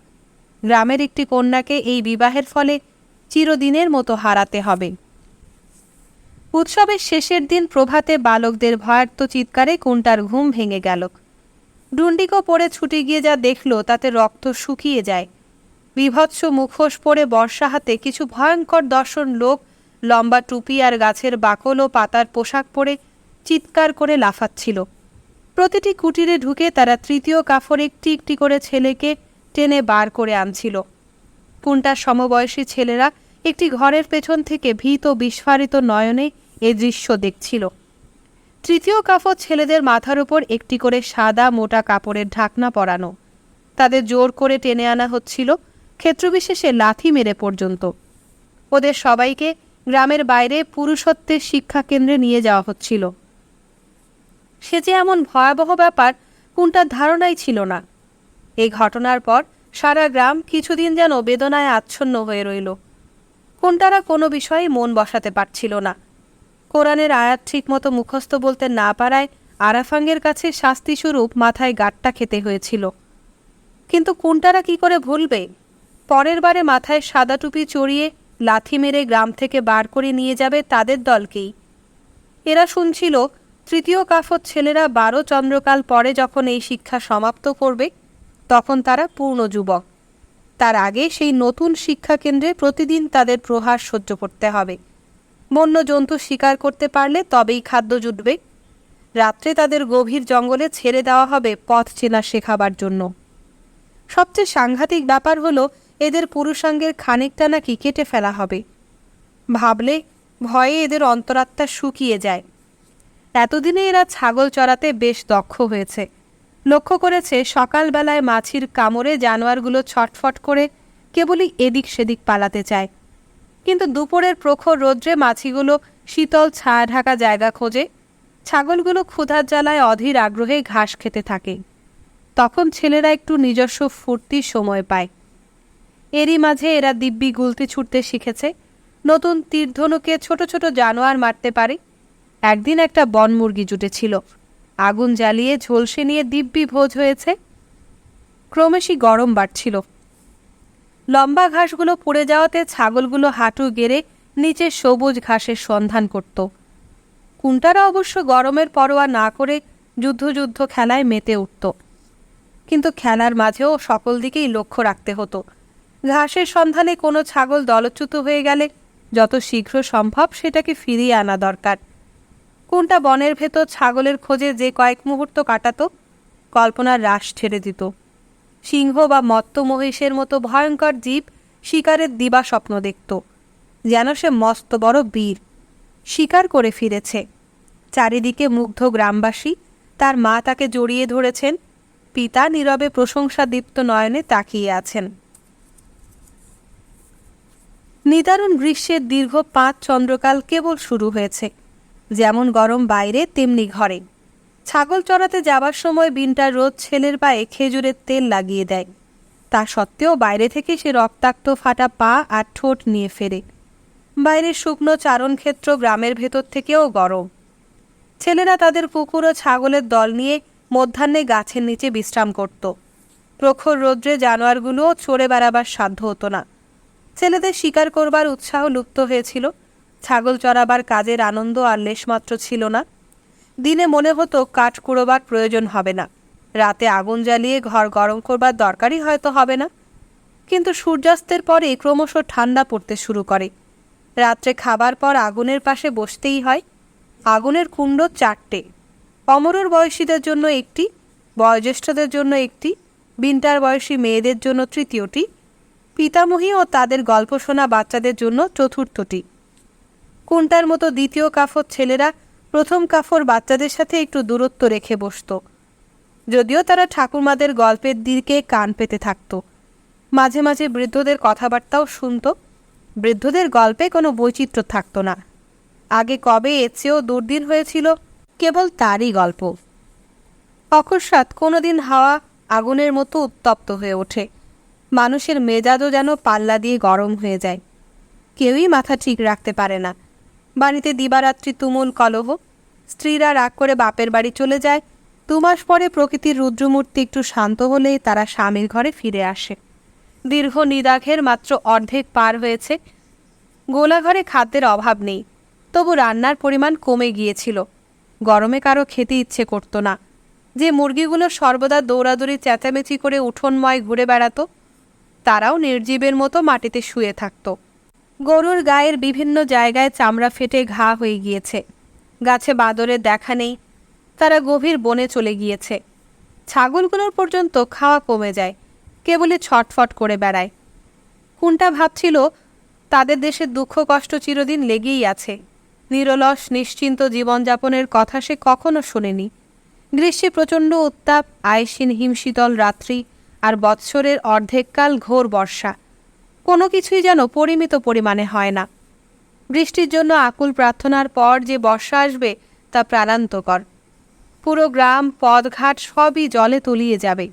গ্রামের একটি কন্যাকে এই বিবাহের ফলে চিরদিনের মতো হারাতে হবে। উৎসবের শেষের দিন প্রভাতে বালকদের ভয়ার্ত চিৎকারে কুন্টার ঘুম ভেঙে গেল। ডুন্ডিকো পরে ছুটে গিয়ে যা দেখল তাতে রক্ত শুকিয়ে যায়। বিভৎস মুখোশ পরে বর্ষা হাতে কিছু ভয়ঙ্কর দর্শন লোক লম্বা টুপি আর গাছের বাকল ও পাতার পোশাক পরে চিৎকার করে লাফাচ্ছিল। প্রতিটি কুটিরে ঢুকে তারা তৃতীয় কাফর একটি একটি করে ছেলেকে টেনে বার করে আনছিল। কুন্টার সমবয়সী ছেলেরা একটি ঘরের পেছন থেকে ভীত ও বিস্ফারিত নয়নে এ দৃশ্য দেখছিল। তৃতীয় কাফর ছেলেদের মাথার উপর একটি করে সাদা মোটা কাপড়ের ঢাকনা পরানো। তাদের জোর করে টেনে আনা হচ্ছিল, ক্ষেত্রবিশেষে লাথি মেরে পর্যন্ত। ওদের সবাইকে গ্রামের বাইরে পুরুষত্বের শিক্ষা কেন্দ্রে নিয়ে যাওয়া হচ্ছিল। সে যে এমন ভয়াবহ ব্যাপার কুন্টার ধারণাই ছিল না। এই ঘটনার পর সারা গ্রাম কিছুদিন যেন বেদনায় আচ্ছন্ন হয়ে রইল। কুন্টারা কোনো বিষয়ে মন বসাতে পারছিল না। কোরআনের আয়াত ঠিকমতো মুখস্থ বলতে না পারায় আরাফাঙ্গের কাছে শাস্তিস্বরূপ মাথায় গাঁটটা খেতে হয়েছিল। কিন্তু কুন্টারা কি করে ভুলবে? পরের বারে মাথায় সাদা টুপি চড়িয়ে লাথি মেরে গ্রাম থেকে বার করে নিয়ে যাবে তাদের দলকেই। এরা শুনছিল তৃতীয় কাফর ছেলেরা 12 চন্দ্রকাল পরে যখন এই শিক্ষা সমাপ্ত করবে তখন তারা পূর্ণ যুবক। তার আগে সেই নতুন শিক্ষা কেন্দ্রে প্রতিদিন তাদের প্রহার সহ্য করতে হবে। বন্য জন্তু শিকার করতে পারলে তবেই খাদ্য জুটবে। রাত্রে তাদের গভীর জঙ্গলে ছেড়ে দেওয়া হবে পথ চেনা শেখাবার জন্য। সবচেয়ে সাংঘাতিক ব্যাপার হলো এদের পুরুষাঙ্গের খানিকটা নাকি কেটে ফেলা হবে। ভাবলে ভয়ে এদের অন্তরাত্মা শুকিয়ে যায়। এতদিনে এরা ছাগল চড়াতে বেশ দক্ষ হয়েছে। লক্ষ্য করেছে সকালবেলায় মাছির কামড়ে জানোয়ারগুলো ছটফট করে কেবলই এদিক সেদিক পালাতে চায়, কিন্তু দুপুরের প্রখর রৌদ্রে মাছিগুলো শীতল ছায়া ঢাকা জায়গা খোঁজে। ছাগলগুলো ক্ষুধার জ্বালায় অধীর আগ্রহে ঘাস খেতে থাকে। তখন ছেলেরা একটু নিজস্ব ফুর্তির সময় পায়। এরই মাঝে এরা দিব্যি গুলতি ছুটতে শিখেছে। নতুন তীরধনুকে ছোট ছোট জানোয়ার মারতে পারে। একদিন একটা বনমুরগি জুটেছিল। আগুন জ্বালিয়ে ঝলসে নিয়ে দিব্যি ভোজ হয়েছে। ক্রমেশই গরম বাড়ছিল। লম্বা ঘাসগুলো পড়ে যাওয়াতে ছাগলগুলো হাঁটু গেড়ে নিচে সবুজ ঘাসের সন্ধান করত। কুন্টারা অবশ্য গরমের পরোয়া না করে যুদ্ধ খেলায় মেতে উঠত। কিন্তু খেলার মাঝেও সকল দিকেই লক্ষ্য রাখতে হতো। ঘাসের সন্ধানে কোনো ছাগল দলচ্যুত হয়ে গেলে যত শীঘ্র সম্ভব সেটাকে ফিরিয়ে আনা দরকার। কোনটা বনের ভেতর ছাগলের খোঁজে যে কয়েক মুহূর্ত কাটাত, কল্পনার রাশ ছেড়ে দিত। সিংহ বা মত্ত মহিষের মতো ভয়ঙ্কর জীব শিকারের দিবা স্বপ্ন দেখত, যেন সে মস্ত বড় বীর শিকার করে ফিরেছে। চারিদিকে মুগ্ধ গ্রামবাসী, তার মা তাকে জড়িয়ে ধরেছেন, পিতা নীরবে প্রশংসাদীপ্ত নয়নে তাকিয়ে আছেন। নিদারুণ গ্রীষ্মের দীর্ঘ 5 চন্দ্রকাল কেবল শুরু হয়েছে। যেমন গরম বাইরে তেমনি ঘরে। ছাগল চড়াতে যাবার সময় বিনটা রোজ ছেলের পায়ে খেজুরের তেল লাগিয়ে দেয়। তা সত্ত্বেও বাইরে থেকে সে রক্তাক্ত ফাটা পা আর ঠোঁট নিয়ে ফেরে। বাইরের শুকনো চারণক্ষেত্র গ্রামের ভেতর থেকেও গরম। ছেলেরা তাদের কুকুর ও ছাগলের দল নিয়ে মধ্যাহ্নে গাছের নিচে বিশ্রাম করত। প্রখর রৌদ্রে জানোয়ারগুলোও চড়ে বেড়াবার সাধ্য হতো না। ছেলেদের শিকার করবার উৎসাহ লুপ্ত হয়েছিল। ছাগল চড়াবার কাজের আনন্দ আর লেশমাত্র ছিল না। দিনে মনে হতো কাঠ কুড়োবার প্রয়োজন হবে না, রাতে আগুন জ্বালিয়ে ঘর গরম করবার দরকারই হয়তো হবে না। কিন্তু সূর্যাস্তের পরে ক্রমশ ঠান্ডা পড়তে শুরু করে। রাত্রে খাবার পর আগুনের পাশে বসতেই হয়। আগুনের কুণ্ড 4টে, অমরর বয়সীদের জন্য একটি, বয়োজ্যেষ্ঠদের জন্য একটি, বিন্টার বয়সী মেয়েদের জন্য তৃতীয়টি, পিতামহী ও তাদের গল্প শোনা বাচ্চাদের জন্য চতুর্থটি। কুন্টার মতো দ্বিতীয় কাফর ছেলেরা প্রথম কাফর বাচ্চাদের সাথে একটু দূরত্ব রেখে বসত। যদিও তারা ঠাকুরমাদের গল্পের দিকে কান পেতে থাকত। মাঝে মাঝে বৃদ্ধদের কথাবার্তাও শুনত। বৃদ্ধদের গল্পে কোনো বৈচিত্র্য থাকত না। আগে কবে এর চেয়েও দুর্দিন হয়েছিল, কেবল তারই গল্প। অকস্মাৎ কোনোদিন হাওয়া আগুনের মতো উত্তপ্ত হয়ে ওঠে। মানুষের মেজাজও যেন পাল্লা দিয়ে গরম হয়ে যায়। কেউই মাথা ঠিক রাখতে পারে না। বাড়িতে দিবারাত্রি তুমুল কলহ। স্ত্রীরা রাগ করে বাপের বাড়ি চলে যায়। 2 মাস পরে প্রকৃতির রুদ্রমূর্তি একটু শান্ত হলেই তারা স্বামীর ঘরে ফিরে আসে। দীর্ঘ নিদাঘের মাত্র অর্ধেক পার হয়েছে। গোলাঘরে খাদ্যের অভাব নেই, তবু রান্নার পরিমাণ কমে গিয়েছিল। গরমে কারো খেতে ইচ্ছে করতো না। যে মুরগিগুলো সর্বদা দৌড়াদৌড়ি চেঁচামেচি করে উঠোনময় ঘুরে বেড়াতো, তারাও নির্জীবের মতো মাটিতে শুয়ে থাকত। গরুর গায়ের বিভিন্ন জায়গায় চামড়া ফেটে ঘা হয়ে গিয়েছে। গাছে বাদরের দেখা নেই, তারা গভীর বনে চলে গিয়েছে। ছাগলগুলোর পর্যন্ত খাওয়া কমে যায়, কেবলই ছটফট করে বেড়ায়। কুন্টা ভাবছিল তাদের দেশের দুঃখ কষ্ট চিরদিন লেগেই আছে। নিরলস নিশ্চিন্ত জীবনযাপনের কথা সে কখনো শোনেনি। গ্রীষ্মে প্রচণ্ড উত্তাপ, আইসিন হিমশীতল রাত্রি, আর বৎসরের অর্ধেককাল ঘোর বর্ষা। কোনো কিছুই যেন পরিমিত পরিমাণে হয় না। বৃষ্টির জন্য আকুল প্রার্থনার পর যে বর্ষা আসবে তা প্রাণান্তকর। পুরো গ্রাম, পথঘাট সবই জলে তলিয়ে যাবে।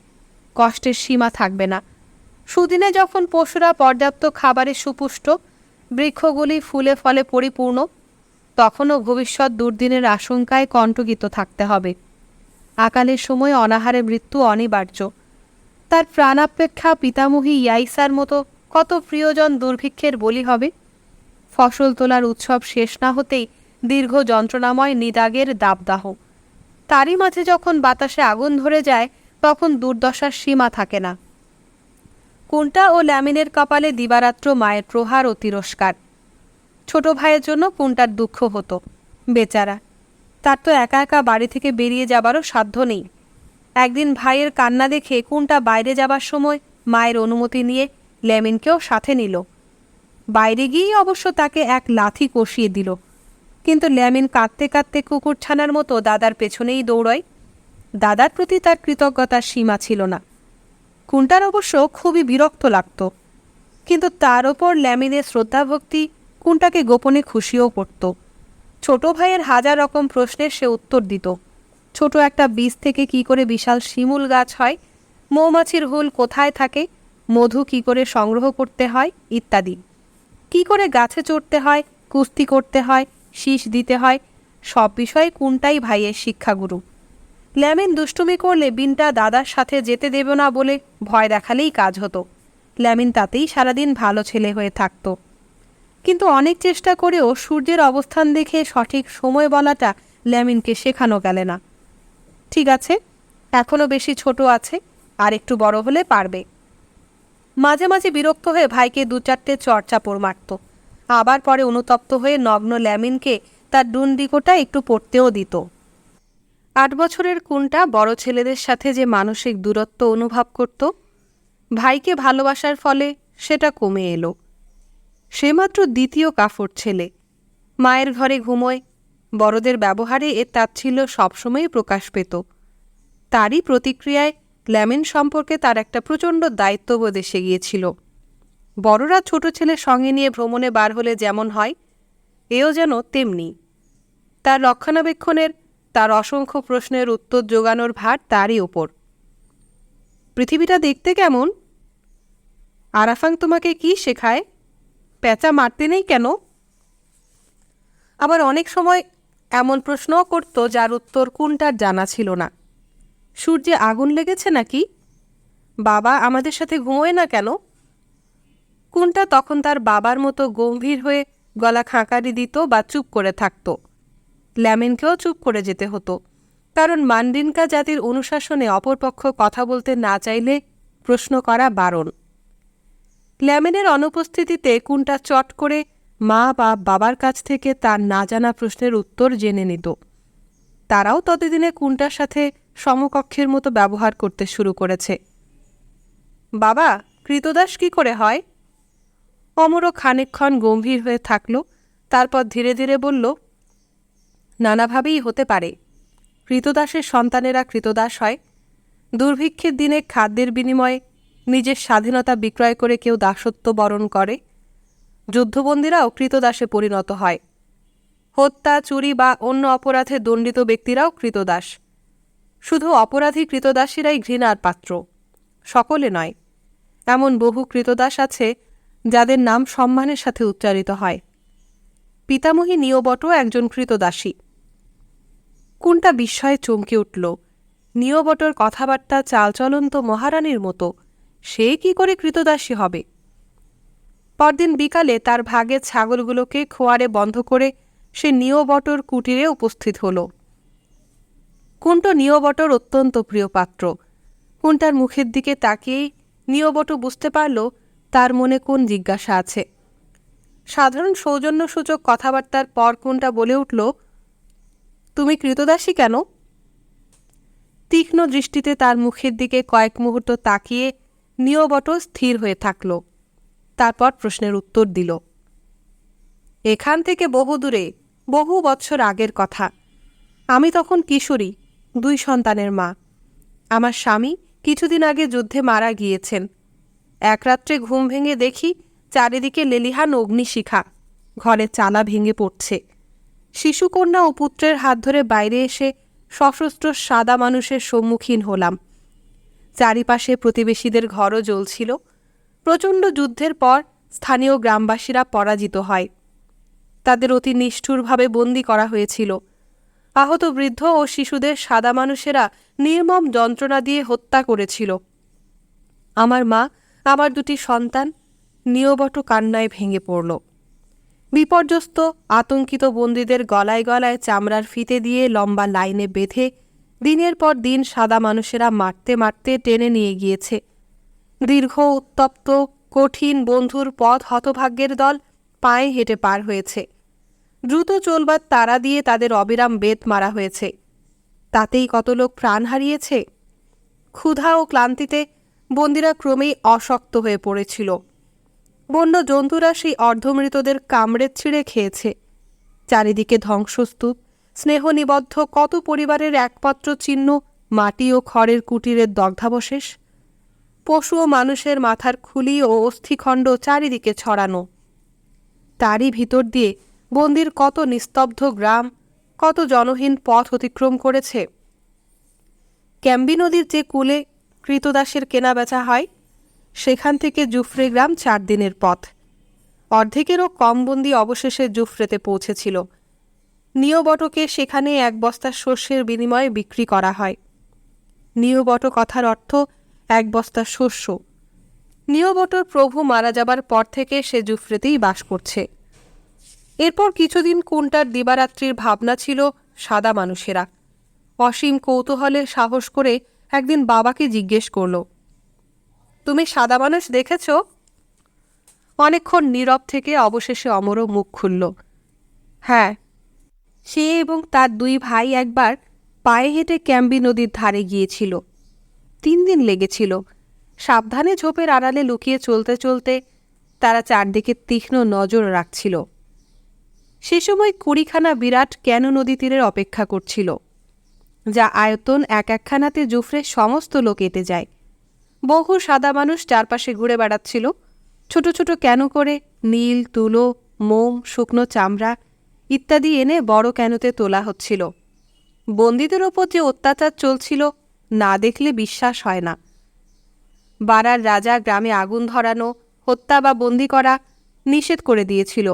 কষ্টের সীমা থাকবে না। সুদিনে যখন পশুরা পর্যাপ্ত খাবারে সুপুষ্ট, বৃক্ষগুলি ফুলে ফলে পরিপূর্ণ, তখনও ভবিষ্যৎ দুর্দিনের আশঙ্কায় কণ্টকিত থাকতে হবে। আকালের সময় অনাহারে মৃত্যু অনিবার্য। তার প্রাণাপেক্ষা পিতামহী ইয়াইসার মতো কত প্রিয়জন দুর্ভিক্ষের বলি হবে। ফসল তোলার উৎসব শেষ না হতেই দীর্ঘ যন্ত্রণাময় নিদাগের দাবদাহ। তারই মাঝে যখন বাতাসে আগুন ধরে যায়, তখন দুর্দশার সীমা থাকে না। কুন্টা ও ল্যামিনের কপালে দিবারাত্র মায়ের প্রহার ও তিরস্কার। ছোট ভাইয়ের জন্য কুন্টার দুঃখ হতো। বেচারা, তার তো একা একা বাড়ি থেকে বেরিয়ে যাবারও সাধ্য নেই। একদিন ভাইয়ের কান্না দেখে কুন্টা বাইরে যাবার সময় মায়ের অনুমতি নিয়ে ল্যামিনকেও সাথে নিল। বাইরে গিয়েই অবশ্য তাকে এক লাথি কষিয়ে দিল। কিন্তু ল্যামিন কাঁদতে কাঁদতে কুকুরছানার মতো দাদার পেছনেই দৌড়য়। দাদার প্রতি তার কৃতজ্ঞতার সীমা ছিল না। কুন্টার অবশ্য খুবই বিরক্ত লাগত, কিন্তু তার ওপর ল্যামিনের শ্রদ্ধাভক্তি কুন্টাকে গোপনে খুশিও করত। ছোট ভাইয়ের হাজার রকম প্রশ্নের সে উত্তর দিত। ছোট একটা বীজ থেকে কি করে বিশাল শিমুল গাছ হয়, মৌমাছির হুল কোথায় থাকে, মধু কি করে সংগ্রহ করতে হয় ইত্যাদি। কি করে গাছে চড়তে হয়, কুস্তি করতে হয়, শীষ দিতে হয়, সব বিষয়ে কুন্টাই ভাইয়ের শিক্ষাগুরু। ল্যামিন দুষ্টুমি করলে বিনটা দাদার সাথে যেতে দেবে না বলে ভয় দেখালেই কাজ হতো। ল্যামিন তাতেই সারাদিন ভালো ছেলে হয়ে থাকত। কিন্তু অনেক চেষ্টা করেও সূর্যের অবস্থান দেখে সঠিক সময় বলাটা ল্যামিনকে শেখানো গেল না। ঠিক আছে, এখনও বেশি ছোট আছে, আর একটু বড় হলে পারবে। মাঝে মাঝে বিরক্ত হয়ে ভাইকে 2-4টে চড়চাপড় মারত। আবার পরে অনুতপ্ত হয়ে নগ্ন ল্যামিনকে তার ডুন্ডিকোটা একটু পড়তেও দিত। 8 বছরের কুন্টা বড় ছেলেদের সাথে যে মানসিক দূরত্ব অনুভব করত, ভাইকে ভালোবাসার ফলে সেটা কমে এলো। সে মাত্র দ্বিতীয় কাফর ছেলে, মায়ের ঘরে ঘুমোয়। বড়দের ব্যবহারে এর তাচ্ছিল্য সবসময়ই প্রকাশ পেত। তারই প্রতিক্রিয়ায় ল্যামিন সম্পর্কে তার একটা প্রচণ্ড দায়িত্ববোধ এসে গিয়েছিল। বড়রা ছোট ছেলে সঙ্গে নিয়ে ভ্রমণে বার হলে যেমন হয়, এও যেন তেমনি। তার রক্ষণাবেক্ষণের, তার অসংখ্য প্রশ্নের উত্তর জোগানোর ভার তারই ওপর। পৃথিবীটা দেখতে কেমন? আরাফাং তোমাকে কি শেখায়? প্যাঁচা মারতে নেই কেন? আবার অনেক সময় এমন প্রশ্নও করত যার উত্তর কোনটার জানা ছিল না। সূর্যে আগুন লেগেছে নাকি? বাবা আমাদের সাথে ঘুমোয় না কেন? কোনটা তখন তার বাবার মতো গম্ভীর হয়ে গলা খাঁকারি দিত বা চুপ করে থাকত। ল্যামেনকেও চুপ করে যেতে হতো, কারণ মান্ডিনকা জাতির অনুশাসনে অপরপক্ষ কথা বলতে না চাইলে প্রশ্ন করা বারণ। ল্যামেনের অনুপস্থিতিতে কোনটা চট করে মা বা বাবার কাছ থেকে তার না জানা প্রশ্নের উত্তর জেনে নিত। তারাও ততদিনে কোনটার সাথে সমকক্ষের মতো ব্যবহার করতে শুরু করেছে। বাবা, কৃতদাস কি করে হয়? অমরও খানিকক্ষণ গম্ভীর হয়ে থাকল, তারপর ধীরে ধীরে বলল, নানাভাবেই হতে পারে। কৃতদাসের সন্তানেরা কৃতদাস হয়। দুর্ভিক্ষের দিনে খাদ্যের বিনিময়ে নিজের স্বাধীনতা বিক্রয় করে কেউ দাসত্ব বরণ করে। যুদ্ধবন্দীরাও কৃতদাসে পরিণত হয়। হত্যা, চুরি বা অন্য অপরাধে দণ্ডিত ব্যক্তিরাও কৃতদাস। শুধু অপরাধী কৃতদাসীরাই ঘৃণার পাত্র, সকলে নয়। এমন বহু কৃতদাস আছে যাদের নাম সম্মানের সাথে উচ্চারিত হয়। পিতামহী নিয়োবটও একজন কৃতদাসী। কোনটা বিস্ময়ে চমকে উঠল। নিয়োবটর কথাবার্তা চালচলন তো মহারানীর মতো, সে কি করে কৃতদাসী হবে? পরদিন বিকালে তার ভাগের ছাগলগুলোকে খোয়ারে বন্ধ করে সে নিয়োবটর কুটিরে উপস্থিত হল। কুণ্ট নিয়োবটর অত্যন্ত প্রিয় পাত্র। কুণ্টার মুখের দিকে তাকিয়েই নিয়োবট বুঝতে পারল তার মনে কোন জিজ্ঞাসা আছে। সাধারণ সৌজন্যসূচক কথাবার্তার পর কুণ্টা বলে উঠল, তুমি কৃতদাসী কেন? তীক্ষ্ণ দৃষ্টিতে তার মুখের দিকে কয়েক মুহূর্ত তাকিয়ে নিয়োবট স্থির হয়ে থাকল। তারপর প্রশ্নের উত্তর দিল, এখান থেকে বহু দূরে, বহু বৎসর আগের কথা। আমি তখন কিশোরী, 2 সন্তানের মা। আমার স্বামী কিছুদিন আগে যুদ্ধে মারা গিয়েছেন। এক রাত্রে ঘুম ভেঙে দেখি চারিদিকে লেলিহান অগ্নিশিখা, ঘরে চালা ভেঙে পড়ছে। শিশুকন্যা ও পুত্রের হাত ধরে বাইরে এসে সশস্ত্র সাদা মানুষের সম্মুখীন হলাম। চারিপাশে প্রতিবেশীদের ঘরও জ্বলছিল। প্রচণ্ড যুদ্ধের পর স্থানীয় গ্রামবাসীরা পরাজিত হয়। তাদের অতি নিষ্ঠুরভাবে বন্দী করা হয়েছিল। আহত বৃদ্ধ ও শিশুদের সাদা মানুষেরা নির্মম যন্ত্রণা দিয়ে হত্যা করেছিল। আমার মা, আমার 2টি সন্তান নিয়োবট কান্নায় ভেঙে পড়ল। বিপর্যস্ত আতঙ্কিত বন্দীদের গলায় গলায় চামড়ার ফিতে দিয়ে লম্বা লাইনে বেঁধে দিনের পর দিন সাদা মানুষেরা মারতে মারতে টেনে নিয়ে গিয়েছে। দীর্ঘ, উত্তপ্ত, কঠিন বন্ধুর পথ হতভাগ্যের দল পায়ে হেঁটে পার হয়েছে। দ্রুত চলবার তাড়া দিয়ে তাদের অবিরাম বেত মারা হয়েছে। তাতেই কত লোক প্রাণ হারিয়েছে। ক্ষুধা ও ক্লান্তিতে বন্দীরা ক্রমেই অশক্ত হয়ে পড়েছিল। বন্য জন্তুরা সেই অর্ধমৃতদের কামড়ে ছিঁড়ে খেয়েছে। চারিদিকে ধ্বংসস্তূপ, স্নেহনিবদ্ধ কত পরিবারের একমাত্র চিহ্ন মাটি ও খড়ের কুটিরের দগ্ধাবশেষ। পশু ও মানুষের মাথার খুলি ও অস্থিখণ্ড চারিদিকে ছড়ানো। তারই ভিতর দিয়ে বন্দির কত নিস্তব্ধ গ্রাম, কত জনহীন পথ অতিক্রম করেছে। ক্যাম্বি নদীর যে কূলে কৃতদাসের কেনাবেচা হয়, সেখান থেকে জুফ্রে গ্রাম 4 দিনের পথ। অর্ধেকেরও কম বন্দি অবশেষে জুফ্রেতে পৌঁছেছিল। নিয়োবটকে সেখানে 1 বস্তা শস্যের বিনিময়ে বিক্রি করা হয়। নিয়োবট কথার অর্থ 1 বস্তা শস্য। নিয়োবটর প্রভু মারা যাবার পর থেকে সে জুফ্রেতেই বাস করছে। এরপর কিছুদিন কুণ্টার দিবারাত্রির ভাবনা ছিল সাদা মানুষেরা। অসীম কৌতূহলে সাহস করে একদিন বাবাকে জিজ্ঞেস করল, তুমি সাদা মানুষ দেখেছ? অনেকক্ষণ নীরব থেকে অবশেষে অমরও মুখ খুলল, হ্যাঁ। সে এবং তার 2 ভাই একবার পায়ে হেঁটে ক্যাম্বি নদীর ধারে গিয়েছিল। 3 দিন লেগেছিল। সাবধানে ঝোপের আড়ালে লুকিয়ে চলতে চলতে তারা চারদিকে তীক্ষ্ণ নজর রাখছিল। সে সময় 20খানা বিরাট ক্যানো নদী তীরের অপেক্ষা করছিল, যা আয়তন একখানাতে জুফ্রের সমস্ত লোক এঁটে যায়। বহু সাদা মানুষ চারপাশে ঘুরে বেড়াচ্ছিল। ছোট ছোট ক্যানো করে নীল, তুলো, মোম, শুকনো চামড়া ইত্যাদি এনে বড় ক্যানোতে তোলা হচ্ছিল। বন্দীদের ওপর যে অত্যাচার চলছিল না দেখলে বিশ্বাস হয় না। বারার রাজা গ্রামে আগুন ধরানো, হত্যা বা বন্দি করা নিষেধ করে দিয়েছিল।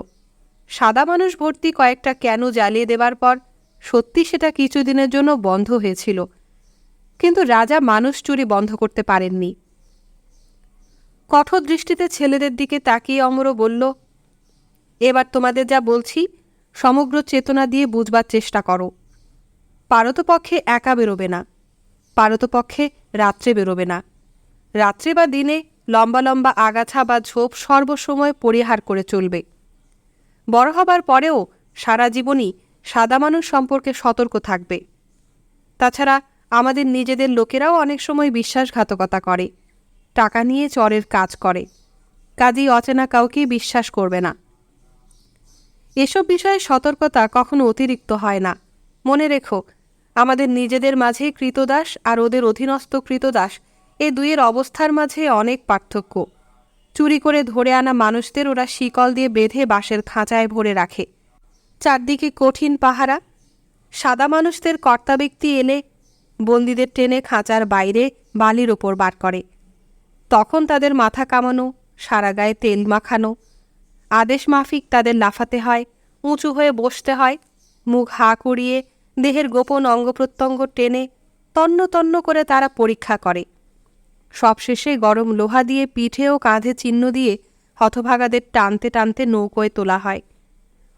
সাদা মানুষ ভর্তি কয়েকটা ক্যানো জ্বালিয়ে দেবার পর সত্যি সেটা কিছুদিনের জন্য বন্ধ হয়েছিল, কিন্তু রাজা মানুষ চুরি বন্ধ করতে পারেননি। কঠোর দৃষ্টিতে ছেলেদের দিকে তাকিয়ে অমর বলল, এবার তোমাদের যা বলছি সমগ্র চেতনা দিয়ে বুঝবার চেষ্টা করো। পারতপক্ষে একা বেরোবে না, পারতপক্ষে রাত্রে বেরোবে না। রাত্রে বা দিনে লম্বা লম্বা আগাছা বা ঝোপ সর্বসময় পরিহার করে চলবে। বড় হবার পরেও সারা জীবনই সাদা মানুষ সম্পর্কে সতর্ক থাকবে। তাছাড়া আমাদের নিজেদের লোকেরাও অনেক সময় বিশ্বাসঘাতকতা করে, টাকা নিয়ে চরের কাজ করে। কাজেই অচেনা কাউকে বিশ্বাস করবে না। এসব বিষয়ে সতর্কতা কখনো অতিরিক্ত হয় না। মনে রেখো, আমাদের নিজেদের মাঝে কৃতদাস আর ওদের অধীনস্থ কৃতদাস, এ দুইয়ের অবস্থার মাঝে অনেক পার্থক্য। চুরি করে ধরে আনা মানুষদের ওরা শিকল দিয়ে বেঁধে বাঁশের খাঁচায় ভরে রাখে। চারদিকে কঠিন পাহারা। সাদা মানুষদের কর্তা ব্যক্তি এলে বন্দীদের টেনে খাঁচার বাইরে বালির ওপর বার করে। তখন তাদের মাথা কামানো, সারা গায়ে তেল মাখানো, আদেশ মাফিক তাদের লাফাতে হয়, উঁচু হয়ে বসতে হয়, মুখ হা করিয়ে দেহের গোপন অঙ্গপ্রত্যঙ্গ টেনে তন্ন তন্ন করে তারা পরীক্ষা করে। সবশেষে গরম লোহা দিয়ে পিঠে ও কাঁধে চিহ্ন দিয়ে হতভাগাদের টানতে টানতে নৌকোয় তোলা হয়।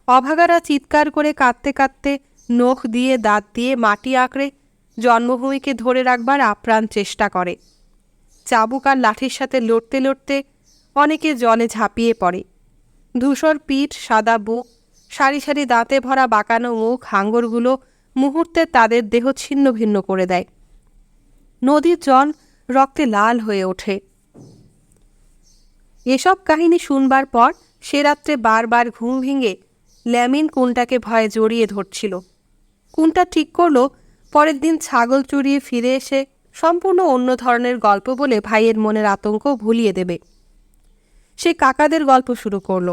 অভাগারা চিৎকার করে কাঁদতে কাঁদতে নখ দিয়ে দাঁত দিয়ে মাটি আঁকড়ে জন্মভূমিকে ধরে রাখবার আপ্রাণ চেষ্টা করে। চাবুক আর লাঠির সাথে লড়তে লড়তে অনেকে জলে ঝাঁপিয়ে পড়ে। ধূসর পিঠ, সাদা বুক, সারি সারি দাঁতে ভরা বাঁকানো মুখ, হাঙ্গরগুলো মুহূর্তে তাদের দেহ ছিন্ন ভিন্ন করে দেয়। নদীর জল রক্তে লাল হয়ে ওঠে। এসব কাহিনী শুনবার পর সে রাত্রে বারবার ঘুম ভেঙে ল্যামিন কুন্টাকে ভয়ে জড়িয়ে ধরছিল। কুন্টা ঠিক করল পরের দিন ছাগল চড়িয়ে ফিরে এসে সম্পূর্ণ অন্য ধরনের গল্প বলে ভাইয়ের মনের আতঙ্ক ভুলিয়ে দেবে। সে কাকাদের গল্প শুরু করল।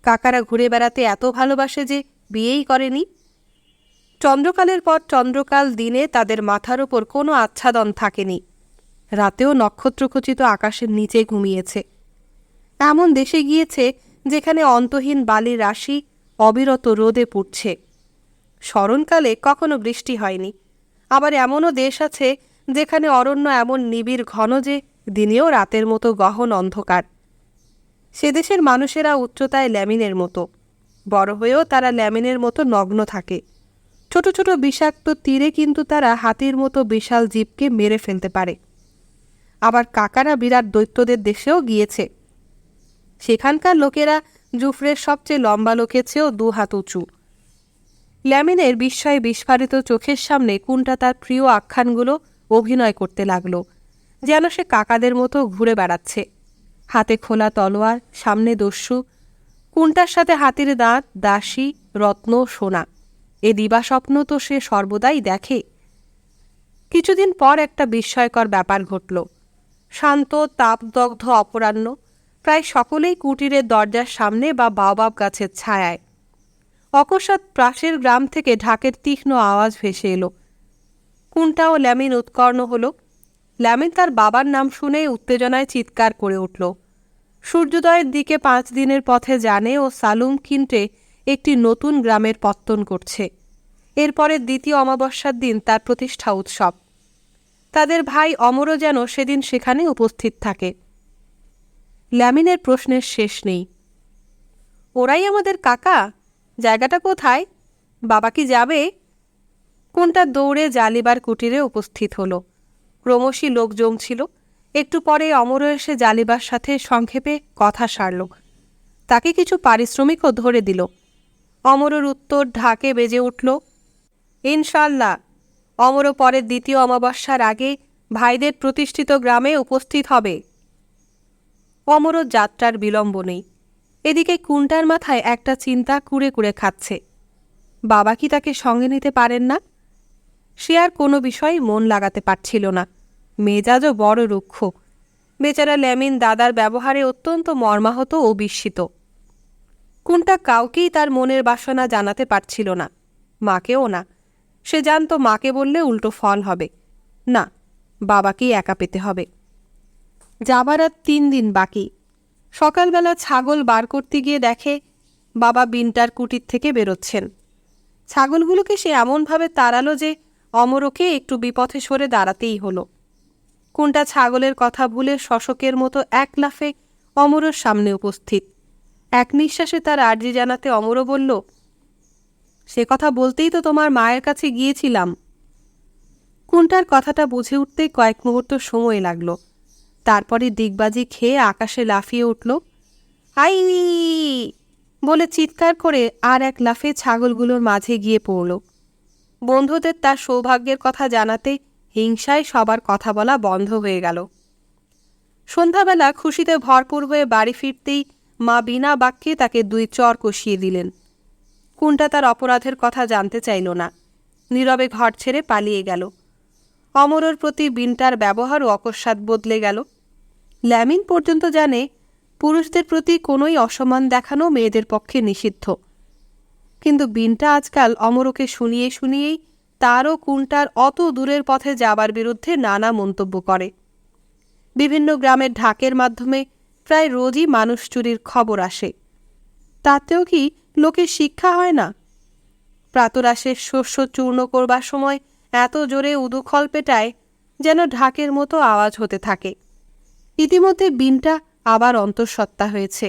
কাকারা ঘুরে বেড়াতে এত ভালোবাসে যে বিয়েই করেনি। চন্দ্রকালের পর চন্দ্রকাল দিনে তাদের মাথার ওপর কোনো আচ্ছাদন থাকেনি। রাতেও নক্ষত্রখচিত আকাশের নিচে ঘুমিয়েছে। এমন দেশে গিয়েছে যেখানে অন্তহীন বালির রাশি অবিরত রোদে পুড়ছে। স্মরণকালে কখনো বৃষ্টি হয়নি। আবার এমনও দেশ আছে যেখানে অরণ্য এমন নিবিড় ঘন যে দিনেও রাতের মতো গহন অন্ধকার। সে দেশের মানুষেরা উচ্চতায় ল্যামিনের মতো, বড় হয়েও তারা ল্যামিনের মতো নগ্ন থাকে। ছোট ছোট বিষাক্ত তীরে কিন্তু তারা হাতির মতো বিশাল জীবকে মেরে ফেলতে পারে। আবার কাকারা বিরাট দৈত্যদের দেশেও গিয়েছে। সেখানকার লোকেরা জুফরের সবচেয়ে লম্বা লোকের চেয়েও 2 হাত উঁচু। ল্যামিনের বিস্ময়ে বিস্ফারিত চোখের সামনে কুন্টা তার প্রিয় আখ্যানগুলো অভিনয় করতে লাগল, যেন সে কাকাদের মতো ঘুরে বেড়াচ্ছে। হাতে খোলা তলোয়ার, সামনে দস্যু, কুন্টার সাথে হাতির দাঁত, দাসী, রত্ন, সোনা। এ দিবাস্বপ্ন তো সে সর্বদাই দেখে। কিছুদিন পর একটা বিস্ময়কর ব্যাপার ঘটল। শান্ত তাপদগ্ধ অপরাহ্ন, প্রায় সকলেই কুটিরের দরজার সামনে বা বাওবাব গাছের ছায়ায়। অকস্মাৎ পাশের গ্রাম থেকে ঢাকের তীক্ষ্ণ আওয়াজ ভেসে এলো। কুন্টা ও ল্যামিন উৎকর্ণ হল। ল্যামিন তার বাবার নাম শুনে উত্তেজনায় চিৎকার করে উঠল। সূর্যোদয়ের দিকে 5 দিনের পথে জানে ও সালুম কিন্টে একটি নতুন গ্রামের পত্তন করছে। এরপরে দ্বিতীয় অমাবস্যার দিন তার প্রতিষ্ঠা উৎসব। তাদের ভাই অমরও যেন সেদিন সেখানে উপস্থিত থাকে। ল্যামিনের প্রশ্নের শেষ নেই। ওরাই আমাদের কাকা? জায়গাটা কোথায়? বাবা কি যাবে? কোনটা দৌড়ে জালিবার কুটিরে উপস্থিত হলো। ক্রমশই লোক জমছিল। একটু পরে অমরও এসে জালিবার সাথে সংক্ষেপে কথা সারল। তাকে কিছু পারিশ্রমিকও ধরে দিল। অমরের উত্তর ঢাকে বেজে উঠল, ইনশাল্লাহ অমরও পরের দ্বিতীয় অমাবস্যার আগে ভাইদের প্রতিষ্ঠিত গ্রামে উপস্থিত হবে। অমরও যাত্রার বিলম্ব নেই। এদিকে কুন্টার মাথায় একটা চিন্তা কুড়ে কুড়ে খাচ্ছে। বাবা কি তাকে সঙ্গে নিতে পারেন না? সে আর কোনো বিষয়ে মন লাগাতে পারছিল না। মেজাজও বড় রুক্ষ। বেচারা ল্যামিন দাদার ব্যবহারে অত্যন্ত মর্মাহত ও বিস্মিত। কোনটা কাউকেই তার মনের বাসনা জানাতে পারছিল না, মাকেও না। সে জানত মাকে বললে উল্টো ফল হবে। না, বাবাকেই একা পেতে হবে। যাবার আর 3 দিন বাকি। সকালবেলা ছাগল বার করতে গিয়ে দেখে বাবা বিনটার কুটির থেকে বেরোচ্ছেন। ছাগলগুলোকে সে এমনভাবে তাড়ালো যে অমরকে একটু বিপথে সরে দাঁড়াতেই হলো। কোনটা ছাগলের কথা ভুলে শশকের মতো এক লাফে অমরের সামনে উপস্থিত। এক নিঃশ্বাসে তার আর্জি জানাতে অমরও বলল, সে কথা বলতেই তো তোমার মায়ের কাছে গিয়েছিলাম। কোনটার কথাটা বুঝে উঠতে কয়েক মুহূর্ত সময় লাগল। তারপরে দিগবাজি খেয়ে আকাশে লাফিয়ে উঠল। আই বলে চিৎকার করে আর এক লাফে ছাগলগুলোর মাঝে গিয়ে পড়ল। বন্ধুদের তার সৌভাগ্যের কথা জানাতে হিংসায় সবার কথা বলা বন্ধ হয়ে গেল। সন্ধ্যাবেলা খুশিতে ভরপুর হয়ে বাড়ি ফিরতেই মা বিনা বাক্যে তাকে 2 চর কষিয়ে দিলেন। কোনটা তার অপরাধের কথা জানতে চাইল না, নীরবে ঘর ছেড়ে পালিয়ে গেল। অমরের প্রতি বিনটার ব্যবহারও অকস্মাৎ বদলে গেল। ল্যামিন পর্যন্ত জানে পুরুষদের প্রতি কোনোই অসম্মান দেখানো মেয়েদের পক্ষে নিষিদ্ধ। কিন্তু বিনটা আজকাল অমরকে শুনিয়ে শুনিয়েই তারও কোনটার অত দূরের পথে যাবার বিরুদ্ধে নানা মন্তব্য করে। বিভিন্ন গ্রামের ঢাকের মাধ্যমে প্রায় রোজই মানুষ চুরির খবর আসে। তাতেও কি লোকের শিক্ষা হয় না? প্রাতরাশের শস্য চূর্ণ করবার সময় এত জোরে উদুখল পেটায় যেন ঢাকের মতো আওয়াজ হতে থাকে। ইতিমধ্যে বিনটা আবার অন্তঃসত্ত্বা হয়েছে।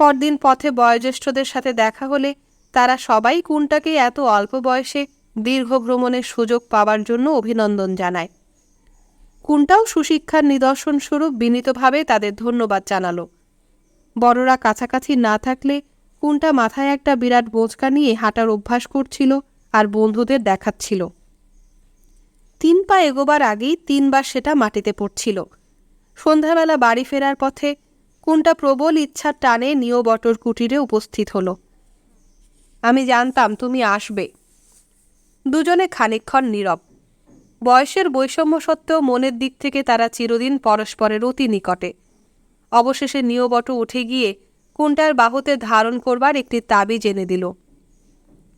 পরদিন পথে বয়োজ্যেষ্ঠদের সাথে দেখা হলে তারা সবাই কোনটাকে এত অল্প বয়সে দীর্ঘ ভ্রমণের সুযোগ পাবার জন্য অভিনন্দন জানায়। কোনটাও সুশিক্ষার নিদর্শন স্বরূপ বিনীতভাবে তাদের ধন্যবাদ জানালো। বড়রা কাছাকাছি না থাকলে কোনটা মাথায় একটা বিরাট বোঁচকা নিয়ে হাঁটার অভ্যাস করছিল আর বন্ধুদের দেখাচ্ছিল। 3 পা এগোবার আগেই 3 বার সেটা মাটিতে পড়ছিল। সন্ধ্যাবেলা বাড়ি ফেরার পথে কোনটা প্রবল ইচ্ছার টানে নিয়বটর কুটিরে উপস্থিত হলো। আমি জানতাম তুমি আসবে। দুজনে খানিকক্ষণ নীরব। বয়সের বৈষম্য সত্ত্বেও মনের দিক থেকে তারা চিরদিন পরস্পরের অতি নিকটে। অবশেষে নিয়বট উঠে গিয়ে কোনটার বাহুতে ধারণ করবার একটি তাবিজ এনে দিল।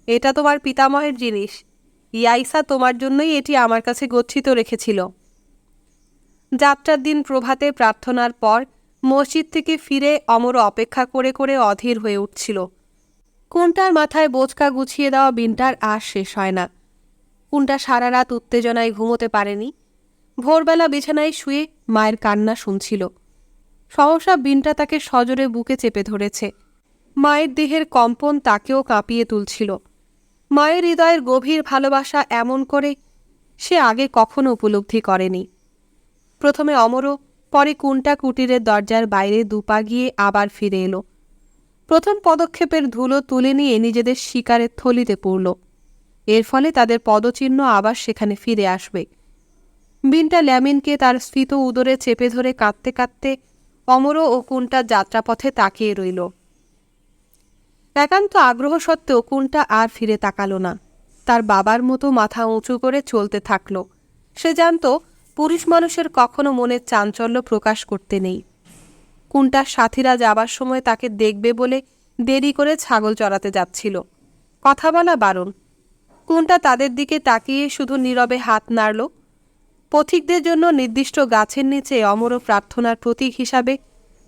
এটা তোমার পিতামহের জিনিস, ইয়াইসা তোমার জন্যই এটি আমার কাছে গচ্ছিত রেখেছিল। যাত্রার দিন প্রভাতে প্রার্থনার পর মসজিদ থেকে ফিরে অমর অপেক্ষা করে করে অধীর হয়ে উঠছিল। কোনটার মাথায় বোঁচকা গুছিয়ে দেওয়া বিনটার আর শেষ হয় না। কোনটা সারা রাত উত্তেজনায় ঘুমোতে পারেনি। ভোরবেলা বিছানায় শুয়ে মায়ের কান্না শুনছিল। সহসা বিনটা তাকে সজোরে বুকে চেপে ধরেছে। মায়ের দেহের কম্পন তাকেও কাঁপিয়ে তুলছিল। মায়ের হৃদয়ের গভীর ভালোবাসা এমন করে সে আগে কখনো উপলব্ধি করেনি। প্রথমে অমরও, পরে কোনটা কুটিরের দরজার বাইরে 2 পা গিয়ে আবার ফিরে এলো। প্রথম পদক্ষেপের ধুলো তুলে নিয়ে নিজেদের শিকারের থলিতে পড়ল। এর ফলে তাদের পদচিহ্ন আবার সেখানে ফিরে আসবে। বিনটা ল্যামিনকে তার স্ফীত উদরে চেপে ধরে কাঁদতে কাঁদতে অমরও ও কোনটা যাত্রাপথে তাকিয়ে রইল। একান্ত আগ্রহ সত্ত্বেও কোনটা আর ফিরে তাকালো না। তার বাবার মতো মাথা উঁচু করে চলতে থাকল। সে জানত পুরুষ মানুষের কখনো মনের চাঞ্চল্য প্রকাশ করতে নেই। কোনটার সাথীরা যাবার সময় তাকে দেখবে বলে দেরি করে ছাগল চড়াতে যাচ্ছিল। কথা বলা বারণ। কোনটা তাদের দিকে তাকিয়ে শুধু নীরবে হাত নাড়ল। পথিকদের জন্য নির্দিষ্ট গাছের নিচে অমর প্রার্থনার প্রতীক হিসাবে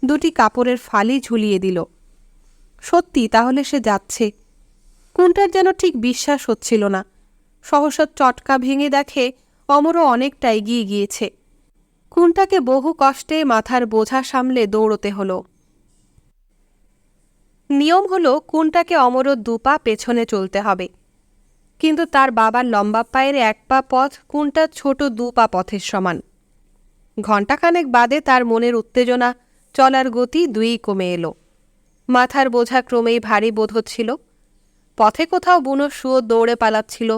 2টি কাপড়ের ফালি ঝুলিয়ে দিল। সত্যি তাহলে সে যাচ্ছে। কোনটার যেন ঠিক বিশ্বাস হচ্ছিল না। সহসা চটকা ভেঙে দেখে অমরও অনেকটা এগিয়ে গিয়েছে। কোনটাকে বহু কষ্টে মাথার বোঝা সামলে দৌড়তে হলো। নিয়ম হলো কোনটাকে অমরও 2 পা পেছনে চলতে হবে। কিন্তু তার বাবার লম্বা পায়ের 1 পা পথ কোনটার ছোট 2 পা পথের সমান। ঘণ্টাখানেক বাদে তার মনের উত্তেজনা, চলার গতি 2ই কমে এলো। মাথার বোঝা ক্রমেই ভারী বোধ হচ্ছিল। পথে কোথাও বুনো শুয়োর দৌড়ে পালাচ্ছিল,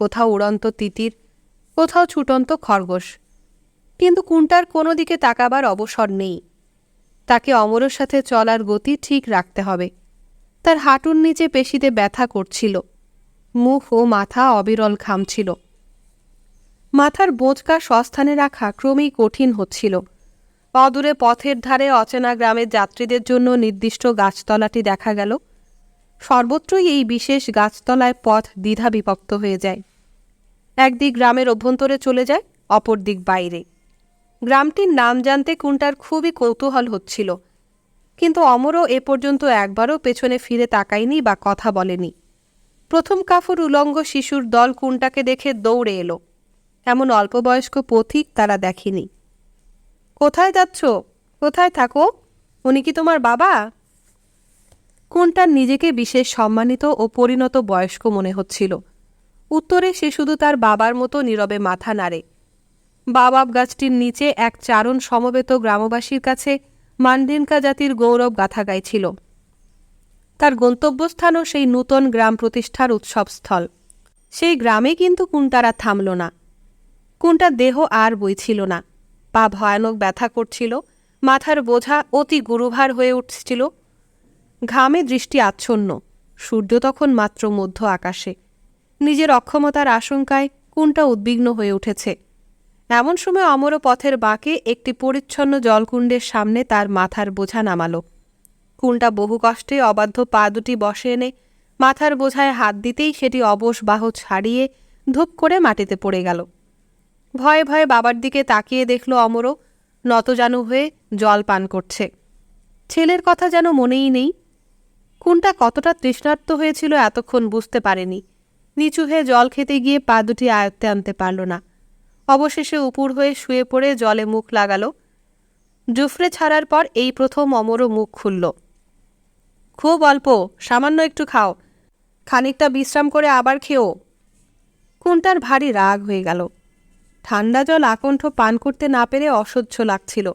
কোথাও উড়ন্ত তিতির, কোথাও ছুটন্ত খরগোশ। কিন্তু কোনটার কোনো দিকে তাকাবার অবসর নেই। তাকে অমরের সাথে চলার গতি ঠিক রাখতে হবে। তার হাঁটুর নিচে পেশিতে ব্যথা করছিল। মুখ ও মাথা অবিরল ঘামছিল। মাথার বোঁচকা স্বস্থানে রাখা ক্রমেই কঠিন হচ্ছিল। অদূরে পথের ধারে অচেনা গ্রামের যাত্রীদের জন্য নির্দিষ্ট গাছতলাটি দেখা গেল। সর্বত্রই এই বিশেষ গাছতলায় পথ দ্বিধা বিভক্ত হয়ে যায়। একদিক গ্রামের অভ্যন্তরে চলে যায়, অপর দিক বাইরে। গ্রামটির নাম জানতে কুন্টার খুবই কৌতূহল হচ্ছিল, কিন্তু অমরও এ পর্যন্ত একবারও পেছনে ফিরে তাকায়নি বা কথা বলেনি। প্রথম কাফুর উলঙ্গ শিশুর দল কুন্টাকে দেখে দৌড়ে এলো। এমন অল্পবয়স্ক পথিক তারা দেখেনি। কোথায় যাচ্ছ? কোথায় থাকো? উনি কি তোমার বাবা? কুন্টার নিজেকে বিশেষ সম্মানিত ও পরিণত বয়স্ক মনে হচ্ছিল। উত্তরে সে শুধু তার বাবার মতো নীরবে মাথা নাড়ে। বাবাব গাছটির নিচে এক চারণ সমবেত গ্রামবাসীর কাছে মান্ডিনকা জাতির গৌরব গাথা গাইছিল। তার গন্তব্যস্থানও সেই নূতন গ্রাম প্রতিষ্ঠার উৎসবস্থল। সেই গ্রামে কিন্তু কুন্টার আর থামল না। কুন্টার দেহ আর বইছিল না, পা ভয়ানক ব্যথা করছিল, মাথার বোঝা অতি গুরুভার হয়ে উঠছিল। ঘামে দৃষ্টি আচ্ছন্ন। সূর্য তখন মাত্র মধ্য আকাশে। নিজের অক্ষমতার আশঙ্কায় কুন্টা উদ্বিগ্ন হয়ে উঠেছে। এমন সময় অমর পথের বাঁকে একটি পরিচ্ছন্ন জলকুণ্ডের সামনে তার মাথার বোঝা নামাল। কুন্টা বহু কষ্টে অবাধ্য পা দুটি বসে এনে মাথার বোঝায় হাত দিতেই সেটি অবশ বাহু ছাড়িয়ে ধূপ করে মাটিতে পড়ে গেল। ভয়ে ভয়ে বাবার দিকে তাকিয়ে দেখল অমরও নতজানু হয়ে জল পান করছে। ছেলের কথা যেন মনেই নেই। কুন্টা কতটা তৃষ্ণার্ত হয়েছিল এতক্ষণ বুঝতে পারেনি। নিচু হয়ে জল খেতে গিয়ে পা দুটি আয়ত্তে আনতে পারল না। অবশেষে উপুড় হয়ে শুয়ে পড়ে জলে মুখ লাগাল। জুফরে ছাড়ার পর এই প্রথম অমরও মুখ খুলল। খুব অল্প, সামান্য একটু খাও, খানিকটা বিশ্রাম করে আবার খেও। কুন্টার ভারী রাগ হয়ে গেল। ঠান্ডা জল আকণ্ঠ পান করতে না পেরে অসহ্য লাগছিল।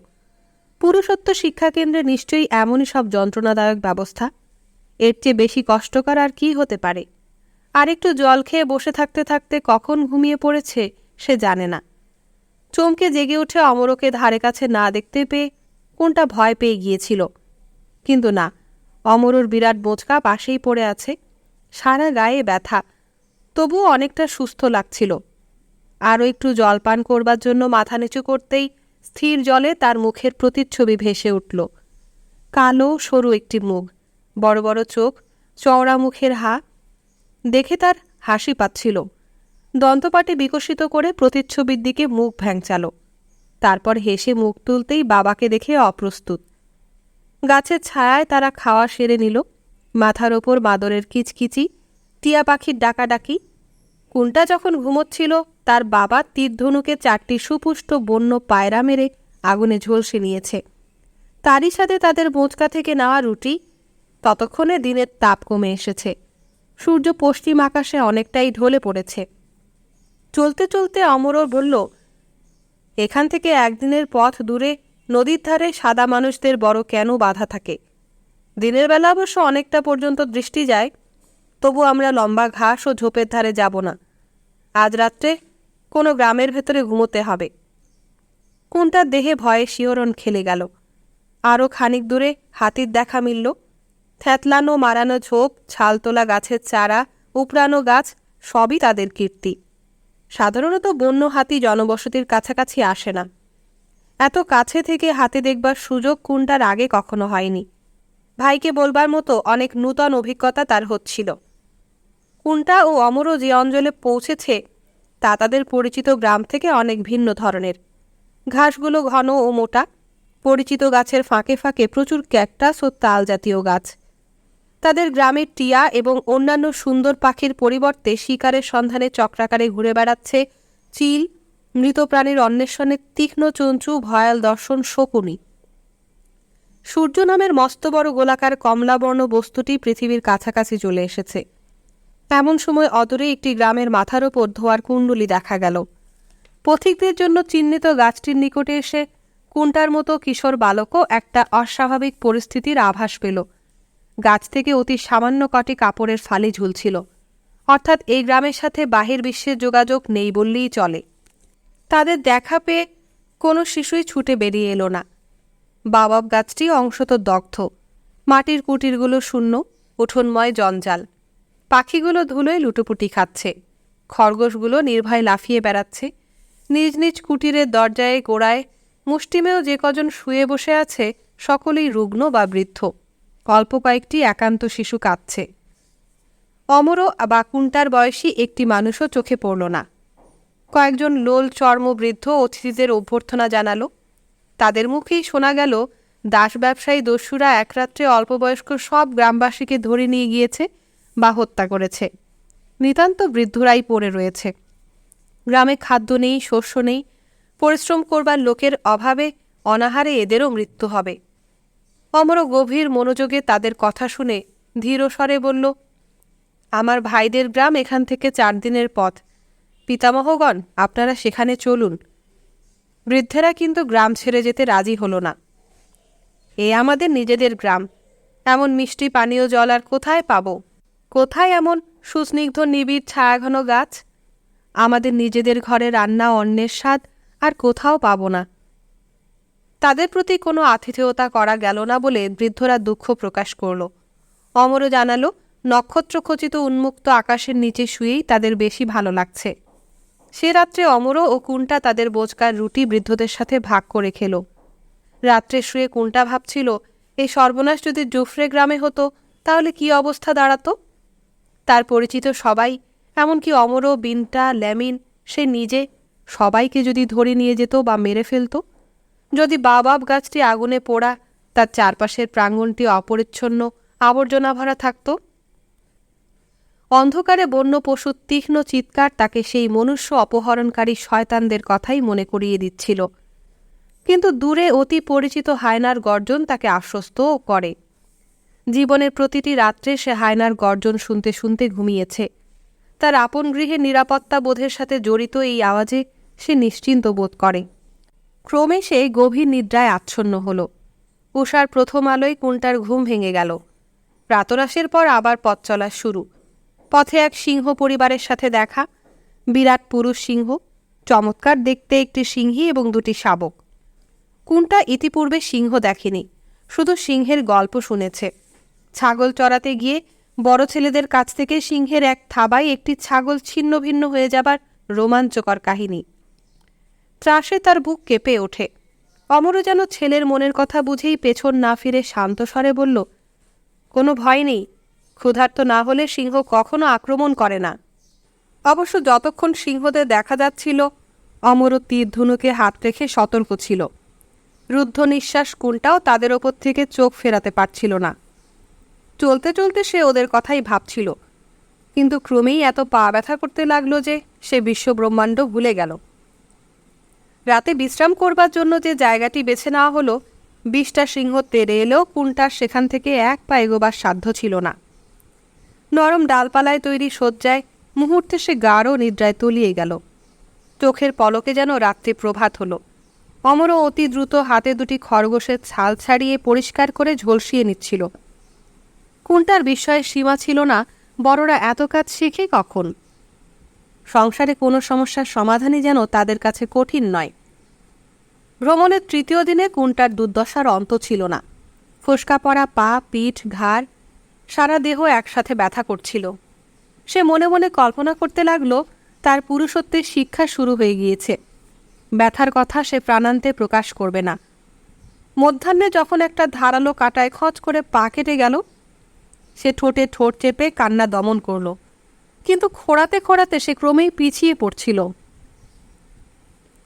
পুরুষত্ব শিক্ষাকেন্দ্রে নিশ্চয়ই এমনই সব যন্ত্রণাদায়ক ব্যবস্থা। এর চেয়ে বেশি কষ্টকর আর কি হতে পারে? আরেকটু জল খেয়ে বসে থাকতে থাকতে কখন ঘুমিয়ে পড়েছে সে জানে না। চমকে জেগে উঠে অমরকে ধারে কাছে না দেখতে পেয়ে কোনটা ভয় পেয়ে গিয়েছিল। কিন্তু না, অমরর বিরাট বোঁচকা পাশেই পড়ে আছে, সারা গায়ে ব্যথা, তবুও অনেকটা সুস্থ লাগছিল। আরও একটু জল পান করবার জন্য মাথা নিচু করতেই স্থির জলে তার মুখের প্রতিচ্ছবি ভেসে উঠল। কালো সরু একটি মুখ, বড় বড় চোখ, চওড়া মুখের হা। দেখে তার হাসি পাচ্ছিল। দন্তপাটি বিকশিত করে প্রতিচ্ছবির দিকে মুখ ভ্যাংচাল। তারপর হেসে মুখ তুলতেই বাবাকে দেখে অপ্রস্তুত। গাছের ছায়ায় তারা খাওয়া সেরে নিল। মাথার ওপর বাদরের কিচকিচি, টিয়া পাখির ডাকাডাকি। কুন্টা যখন ঘুমোচ্ছিল তার বাবা তীরধনুকে 4টি সুপুষ্ট বন্য পায়রা মেরে আগুনে ঝলসে নিয়েছে। তারই সাথে তাদের বোঁচকা থেকে নেওয়া রুটি। ততক্ষণে দিনের তাপ কমে এসেছে। সূর্য পশ্চিম আকাশে অনেকটাই ঢলে পড়েছে। চলতে চলতে অমরও বলল, এখান থেকে একদিনের পথ দূরে নদীর ধারে সাদা মানুষদের বড় কেন বাধা থাকে? দিনের বেলা অবশ্য অনেকটা পর্যন্ত দৃষ্টি যায়, তবু আমরা লম্বা ঘাস ও ঝোপের ধারে যাব না। আজ রাত্রে কোনো গ্রামের ভেতরে ঘুমোতে হবে। কুন্টার দেহে ভয়ে শিহরণ খেলে গেল। আরও খানিক দূরে হাতির দেখা মিলল। থ্যাতলানো মারানো ঝোপ, ছালতোলা গাছের চারা, উপড়ানো গাছ, সবই তাদের কীর্তি। সাধারণত বন্য হাতি জনবসতির কাছাকাছি আসে না। এত কাছে থেকে হাতি দেখবার সুযোগ কুন্টার আগে কখনো হয়নি। ভাইকে বলবার মতো অনেক নূতন অভিজ্ঞতা তার হচ্ছিল। কুন্টা ও অমরও যে অঞ্চলে পৌঁছেছে তা তাদের পরিচিত গ্রাম থেকে অনেক ভিন্ন ধরনের। ঘাসগুলো ঘন ও মোটা। পরিচিত গাছের ফাঁকে ফাঁকে প্রচুর ক্যাকটাস ও তাল জাতীয় গাছ। তাদের গ্রামের টিয়া এবং অন্যান্য সুন্দর পাখির পরিবর্তে শিকারের সন্ধানে চক্রাকারে ঘুরে বেড়াচ্ছে চিল, মৃত প্রাণীর অন্বেষণে তীক্ষ্ণ চঞ্চু ভয়াল দর্শন শকুনি। সূর্য নামের মস্ত বড় গোলাকার কমলাবর্ণ বস্তুটি পৃথিবীর কাছাকাছি চলে এসেছে। এমন সময় অদূরে একটি গ্রামের মাথার ওপর ধোয়ার কুণ্ডলি দেখা গেল। পথিকদের জন্য চিহ্নিত গাছটির নিকটে এসে কুন্টার মতো কিশোর বালকও একটা অস্বাভাবিক পরিস্থিতির আভাস পেল। গাছ থেকে অতি সামান্য কটি কাপড়ের ফালি ঝুলছিল, অর্থাৎ এই গ্রামের সাথে বাহির বিশ্বের যোগাযোগ নেই বললেই চলে। তাদের দেখা পেয়ে কোনো শিশুই ছুটে বেরিয়ে এলো না। বাবাব গাছটি অংশত দগ্ধ, মাটির কুটিরগুলো শূন্য, উঠোনময় জঞ্জাল। পাখিগুলো ধুলোয় লুটোপুটি খাচ্ছে, খরগোশগুলো নির্ভয় লাফিয়ে বেড়াচ্ছে। নিজ নিজ কুটিরের দরজায় গোড়ায় মুষ্টিমেয় যে কজন শুয়ে বসে আছে সকলেই রুগ্ন বা বৃদ্ধ। অল্প কয়েকটি একান্ত শিশু কাঁদছে। অমর বা কুন্টার বয়সী একটি মানুষও চোখে পড়ল না। কয়েকজন লোল চর্ম বৃদ্ধ অতিথিদের অভ্যর্থনা জানালো। তাদের মুখেই শোনা গেল দাস ব্যবসায়ী দস্যুরা এক রাত্রে অল্পবয়স্ক সব গ্রামবাসীকে ধরে নিয়ে গিয়েছে বা হত্যা করেছে। নিতান্ত বৃদ্ধরাই পড়ে রয়েছে। গ্রামে খাদ্য নেই, শস্য নেই, পরিশ্রম করবার লোকের অভাবে অনাহারে এদেরও মৃত্যু হবে। অমর গভীর মনোযোগে তাদের কথা শুনে ধীর স্বরে বলল, আমার ভাইদের গ্রাম এখান থেকে 4 দিনের পথ। পিতামহগণ, আপনারা সেখানে চলুন। বৃদ্ধেরা কিন্তু গ্রাম ছেড়ে যেতে রাজি হল না। এ আমাদের নিজেদের গ্রাম, এমন মিষ্টি পানীয় জল আর কোথায় পাব? কোথায় এমন সুস্নিগ্ধ নিবিড় ছায়াঘন গাছ? আমাদের নিজেদের ঘরে রান্না অন্নের স্বাদ আর কোথাও পাব না। তাদের প্রতি কোনো আতিথেয়তা করা গেল না বলে বৃদ্ধরা দুঃখ প্রকাশ করল। অমরও জানালো, নক্ষত্রখচিত উন্মুক্ত আকাশের নিচে শুয়েই তাদের বেশি ভালো লাগছে। সে রাত্রে অমরও ও কুন্টা তাদের বোচকার রুটি বৃদ্ধদের সাথে ভাগ করে খেল। রাত্রে শুয়ে কুন্টা ভাবছিল, এই সর্বনাশ যদি জুফরে গ্রামে হতো তাহলে কি অবস্থা দাঁড়াতো। তার পরিচিত সবাই, এমনকি অমরও, বিনটা, ল্যামিন, সে নিজে, সবাইকে যদি ধরে নিয়ে যেত বা মেরে ফেলত। যদি বাবাব গাছটি আগুনে পোড়া, তার চারপাশের প্রাঙ্গণটি অপরিচ্ছন্ন আবর্জনা ভরা থাকত। অন্ধকারে বন্য পশুর তীক্ষ্ণ চিৎকার তাকে সেই মনুষ্য অপহরণকারী শয়তানদের কথাই মনে করিয়ে দিচ্ছিল। কিন্তু দূরে অতি পরিচিত হায়নার গর্জন তাকে আশ্বস্তও করে। জীবনের প্রতিটি রাত্রে সে হায়নার গর্জন শুনতে শুনতে ঘুমিয়েছে। তার আপন গৃহের নিরাপত্তা বোধের সাথে জড়িত এই আওয়াজে সে নিশ্চিন্ত বোধ করে। ক্রমে সে গভীর নিদ্রায় আচ্ছন্ন হল। উষার প্রথম আলোয় কুন্টার ঘুম ভেঙে গেল। প্রাতরাশের পর আবার পথ চলা শুরু। পথে এক সিংহ পরিবারের সাথে দেখা। বিরাট পুরুষ সিংহ, চমৎকার দেখতে একটি সিংহী এবং 2টি শাবক। কুন্টা ইতিপূর্বে সিংহ দেখেনি, শুধু সিংহের গল্প শুনেছে। ছাগল চড়াতে গিয়ে বড় ছেলেদের কাছ থেকে সিংহের এক থাবায় একটি ছাগল ছিন্ন ভিন্ন হয়ে যাবার রোমাঞ্চকর কাহিনী। ত্রাসে তার বুক কেঁপে ওঠে। অমরও যেন ছেলের মনের কথা বুঝেই পেছন না ফিরে শান্ত স্বরে বলল, কোনো ভয় নেই, ক্ষুধার্ত না হলে সিংহ কখনো আক্রমণ করে না। অবশ্য যতক্ষণ সিংহদের দেখা যাচ্ছিল, অমরও তীর ধনুকে হাত রেখে সতর্ক ছিল। রুদ্ধ নিঃশ্বাস কুন্টাও তাদের ওপর থেকে চোখ ফেরাতে পারছিল না। চলতে চলতে সে ওদের কথাই ভাবছিল, কিন্তু ক্রমেই এত পা ব্যথা করতে লাগলো যে সে বিশ্বব্রহ্মাণ্ড ভুলে গেল। রাতে বিশ্রাম করবার জন্য যে জায়গাটি বেছে নেওয়া হলো, 20টা সিংহ তেড়ে এলেও কুন্টার সেখান থেকে এক পা এগোবার সাধ্য ছিল না। নরম ডালপালায় তৈরি শয্যায় মুহূর্তে সে গাঢ় নিদ্রায় তলিয়ে গেল। চোখের পলকে যেন রাত্রি প্রভাত হলো। অমরও অতি দ্রুত হাতে 2টি খরগোশের ছাল ছাড়িয়ে পরিষ্কার করে ঝলসিয়ে নিচ্ছিল। কুন্টার বিস্ময়ের সীমা ছিল না, বড়রা এত কাজ শিখে কখন। সংসারে কোনো সমস্যার সমাধানই যেন তাদের কাছে কঠিন নয়। ভ্রমণের 3য় দিনে কুন্টার দুর্দশার অন্ত ছিল না। ফোসকা পড়া পা, পিঠ, ঘাড়, সারা দেহ একসাথে ব্যথা করছিল। সে মনে মনে কল্পনা করতে লাগলো, তার পুরুষত্বের শিক্ষা শুরু হয়ে গিয়েছে। ব্যথার কথা সে প্রাণান্তে প্রকাশ করবে না। মধ্যাহ্নে যখন একটা ধারালো কাঁটায় খচ করে পা কেটে গেল, সে ঠোঁটে ঠোঁট চেপে কান্না দমন করল। কিন্তু খোঁড়াতে খোঁড়াতে সে ক্রমেই পিছিয়ে পড়ছিল।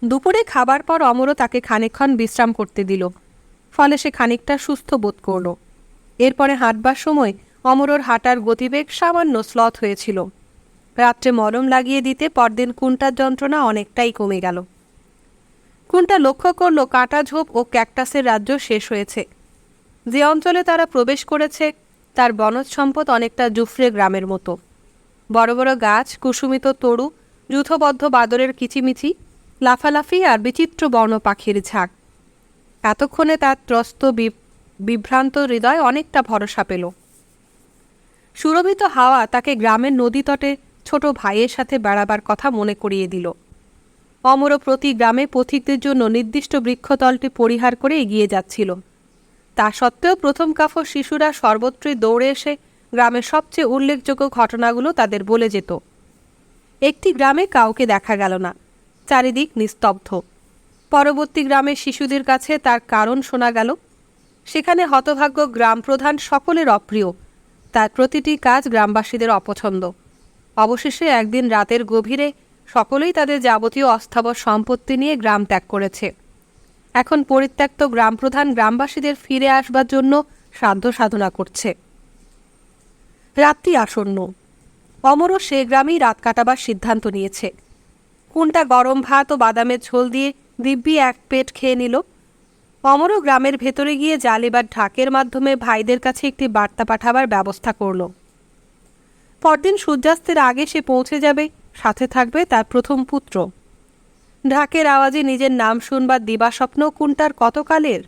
দুপুরে খাবার পর অমরও তাকে খানিকক্ষণ বিশ্রাম করতে দিল। ফলে সে খানিকটা সুস্থ বোধ করল। এরপরে হাঁটবার সময় অমরর হাঁটার গতিবেগ সামান্য স্লথ হয়েছিল। রাত্রে মলম লাগিয়ে দিতে পরদিন কুন্টার যন্ত্রণা অনেকটাই কমে গেল। কুন্টা লক্ষ্য করল কাঁটা ঝোপ ও ক্যাকটাসের রাজ্য শেষ হয়েছে। যে অঞ্চলে তারা প্রবেশ করেছে তার বনজ সম্পদ অনেকটা জুফরে গ্রামের মতো। বড় বড় গাছ, কুসুমিত তরু, যূথবদ্ধ বাদরের কিচিমিচি, লাফালাফি আর বিচিত্র বর্ণ পাখির ঝাঁক। এতক্ষণে তার ত্রস্ত বিভ্রান্ত হৃদয় অনেকটা ভরসা পেল। সুরভিত হাওয়া তাকে গ্রামের নদীতটে ছোট ভাইয়ের সাথে বেড়াবার কথা মনে করিয়ে দিল। অমরও প্রতি গ্রামে পথিকদের জন্য নির্দিষ্ট বৃক্ষতলটি পরিহার করে এগিয়ে যাচ্ছিল। তা সত্ত্বেও প্রথম কাফর শিশুরা সর্বত্রই দৌড়ে এসে গ্রামের সবচেয়ে উল্লেখযোগ্য ঘটনাগুলো তাদের বলে যেত। একটি গ্রামে কাউকে দেখা গেল না। চারিদিক নিস্তব্ধ। পরবর্তী গ্রামের শিশুদের কাছে তার কারণ শোনা গেল। সেখানে হতভাগ্য গ্রাম প্রধান সকলের অপ্রিয়, তার প্রতিটি কাজ গ্রামবাসীদের অপছন্দ। অবশেষে একদিন রাতের গভীরে সকলেই তাদের যাবতীয় অস্থাবর সম্পত্তি নিয়ে গ্রাম ত্যাগ করেছে। এখন পরিত্যক্ত গ্রাম প্রধান গ্রামবাসীদের ফিরে আসবার জন্য সাধ্য সাধনা করছে। রাত্রি আসন্ন। অমরও সে গ্রামেই রাত কাটাবার সিদ্ধান্ত নিয়েছে। কোনটা গরম ভাত ও বাদামের ঝোল দিয়ে দিব্যি এক পেট খেয়ে নিল। অমরও গ্রামের ভেতরে গিয়ে জালি বা ঢাকের মাধ্যমে ভাইদের কাছে একটি বার্তা পাঠাবার ব্যবস্থা করল। পরদিন সূর্যাস্তের আগে সে পৌঁছে যাবে, সাথে থাকবে তার প্রথম পুত্র। ঢাকের আওয়াজে নিজের নাম শুনবার দিবাস্বপ্ন কোনটার কতকালের,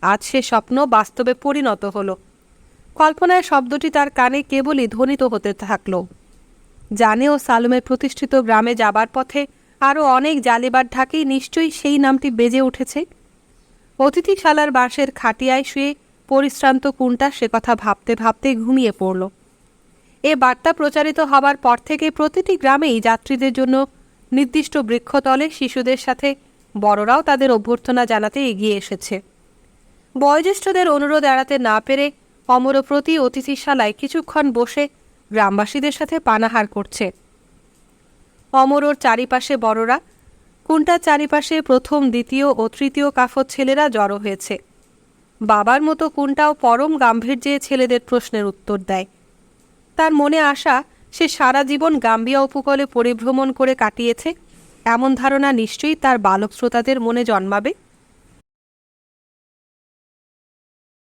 আজ সে স্বপ্ন বাস্তবে পরিণত হল। কল্পনায় শব্দটি তার কানে কেবলই ধ্বনিত হতে থাকল। জানেও সালুমের প্রতিষ্ঠিত গ্রামে যাবার পথে আরও অনেক জালিবার ঢাকেই নিশ্চয়ই সেই নামটি বেজে উঠেছে। অতিথিশালার বাঁশের খাটিয়ায় শুয়ে পরিশ্রান্ত কুন্টা সে কথা ভাবতে ভাবতে ঘুমিয়ে পড়ল। এ বার্তা প্রচারিত হবার পর থেকে প্রতিটি গ্রামেই যাত্রীদের জন্য নির্দিষ্ট বৃক্ষতলে শিশুদের সাথে বড়রাও তাদের অভ্যর্থনা জানাতে এগিয়ে এসেছে। বয়োজ্যেষ্ঠদের অনুরোধ এড়াতে না পেরে অমর প্রতি অতিথিশালায় কিছুক্ষণ বসে গ্রামবাসীদের সাথে পানাহার করছে। অমরর চারিপাশে বড়রা, কুন্টার চারিপাশে প্রথম, দ্বিতীয় ও তৃতীয় কাফত ছেলেরা জড়ো হয়েছে। বাবার মতো কুন্টাও পরম গাম্ভীর্যে ছেলেদের প্রশ্নের উত্তর দেয়। তার মনে আশা সে সারা জীবন গাম্বিয়া উপকূলে পরিভ্রমণ করে কাটিয়েছে, এমন ধারণা নিশ্চয়ই তার বালক শ্রোতাদের মনে জন্মাবে।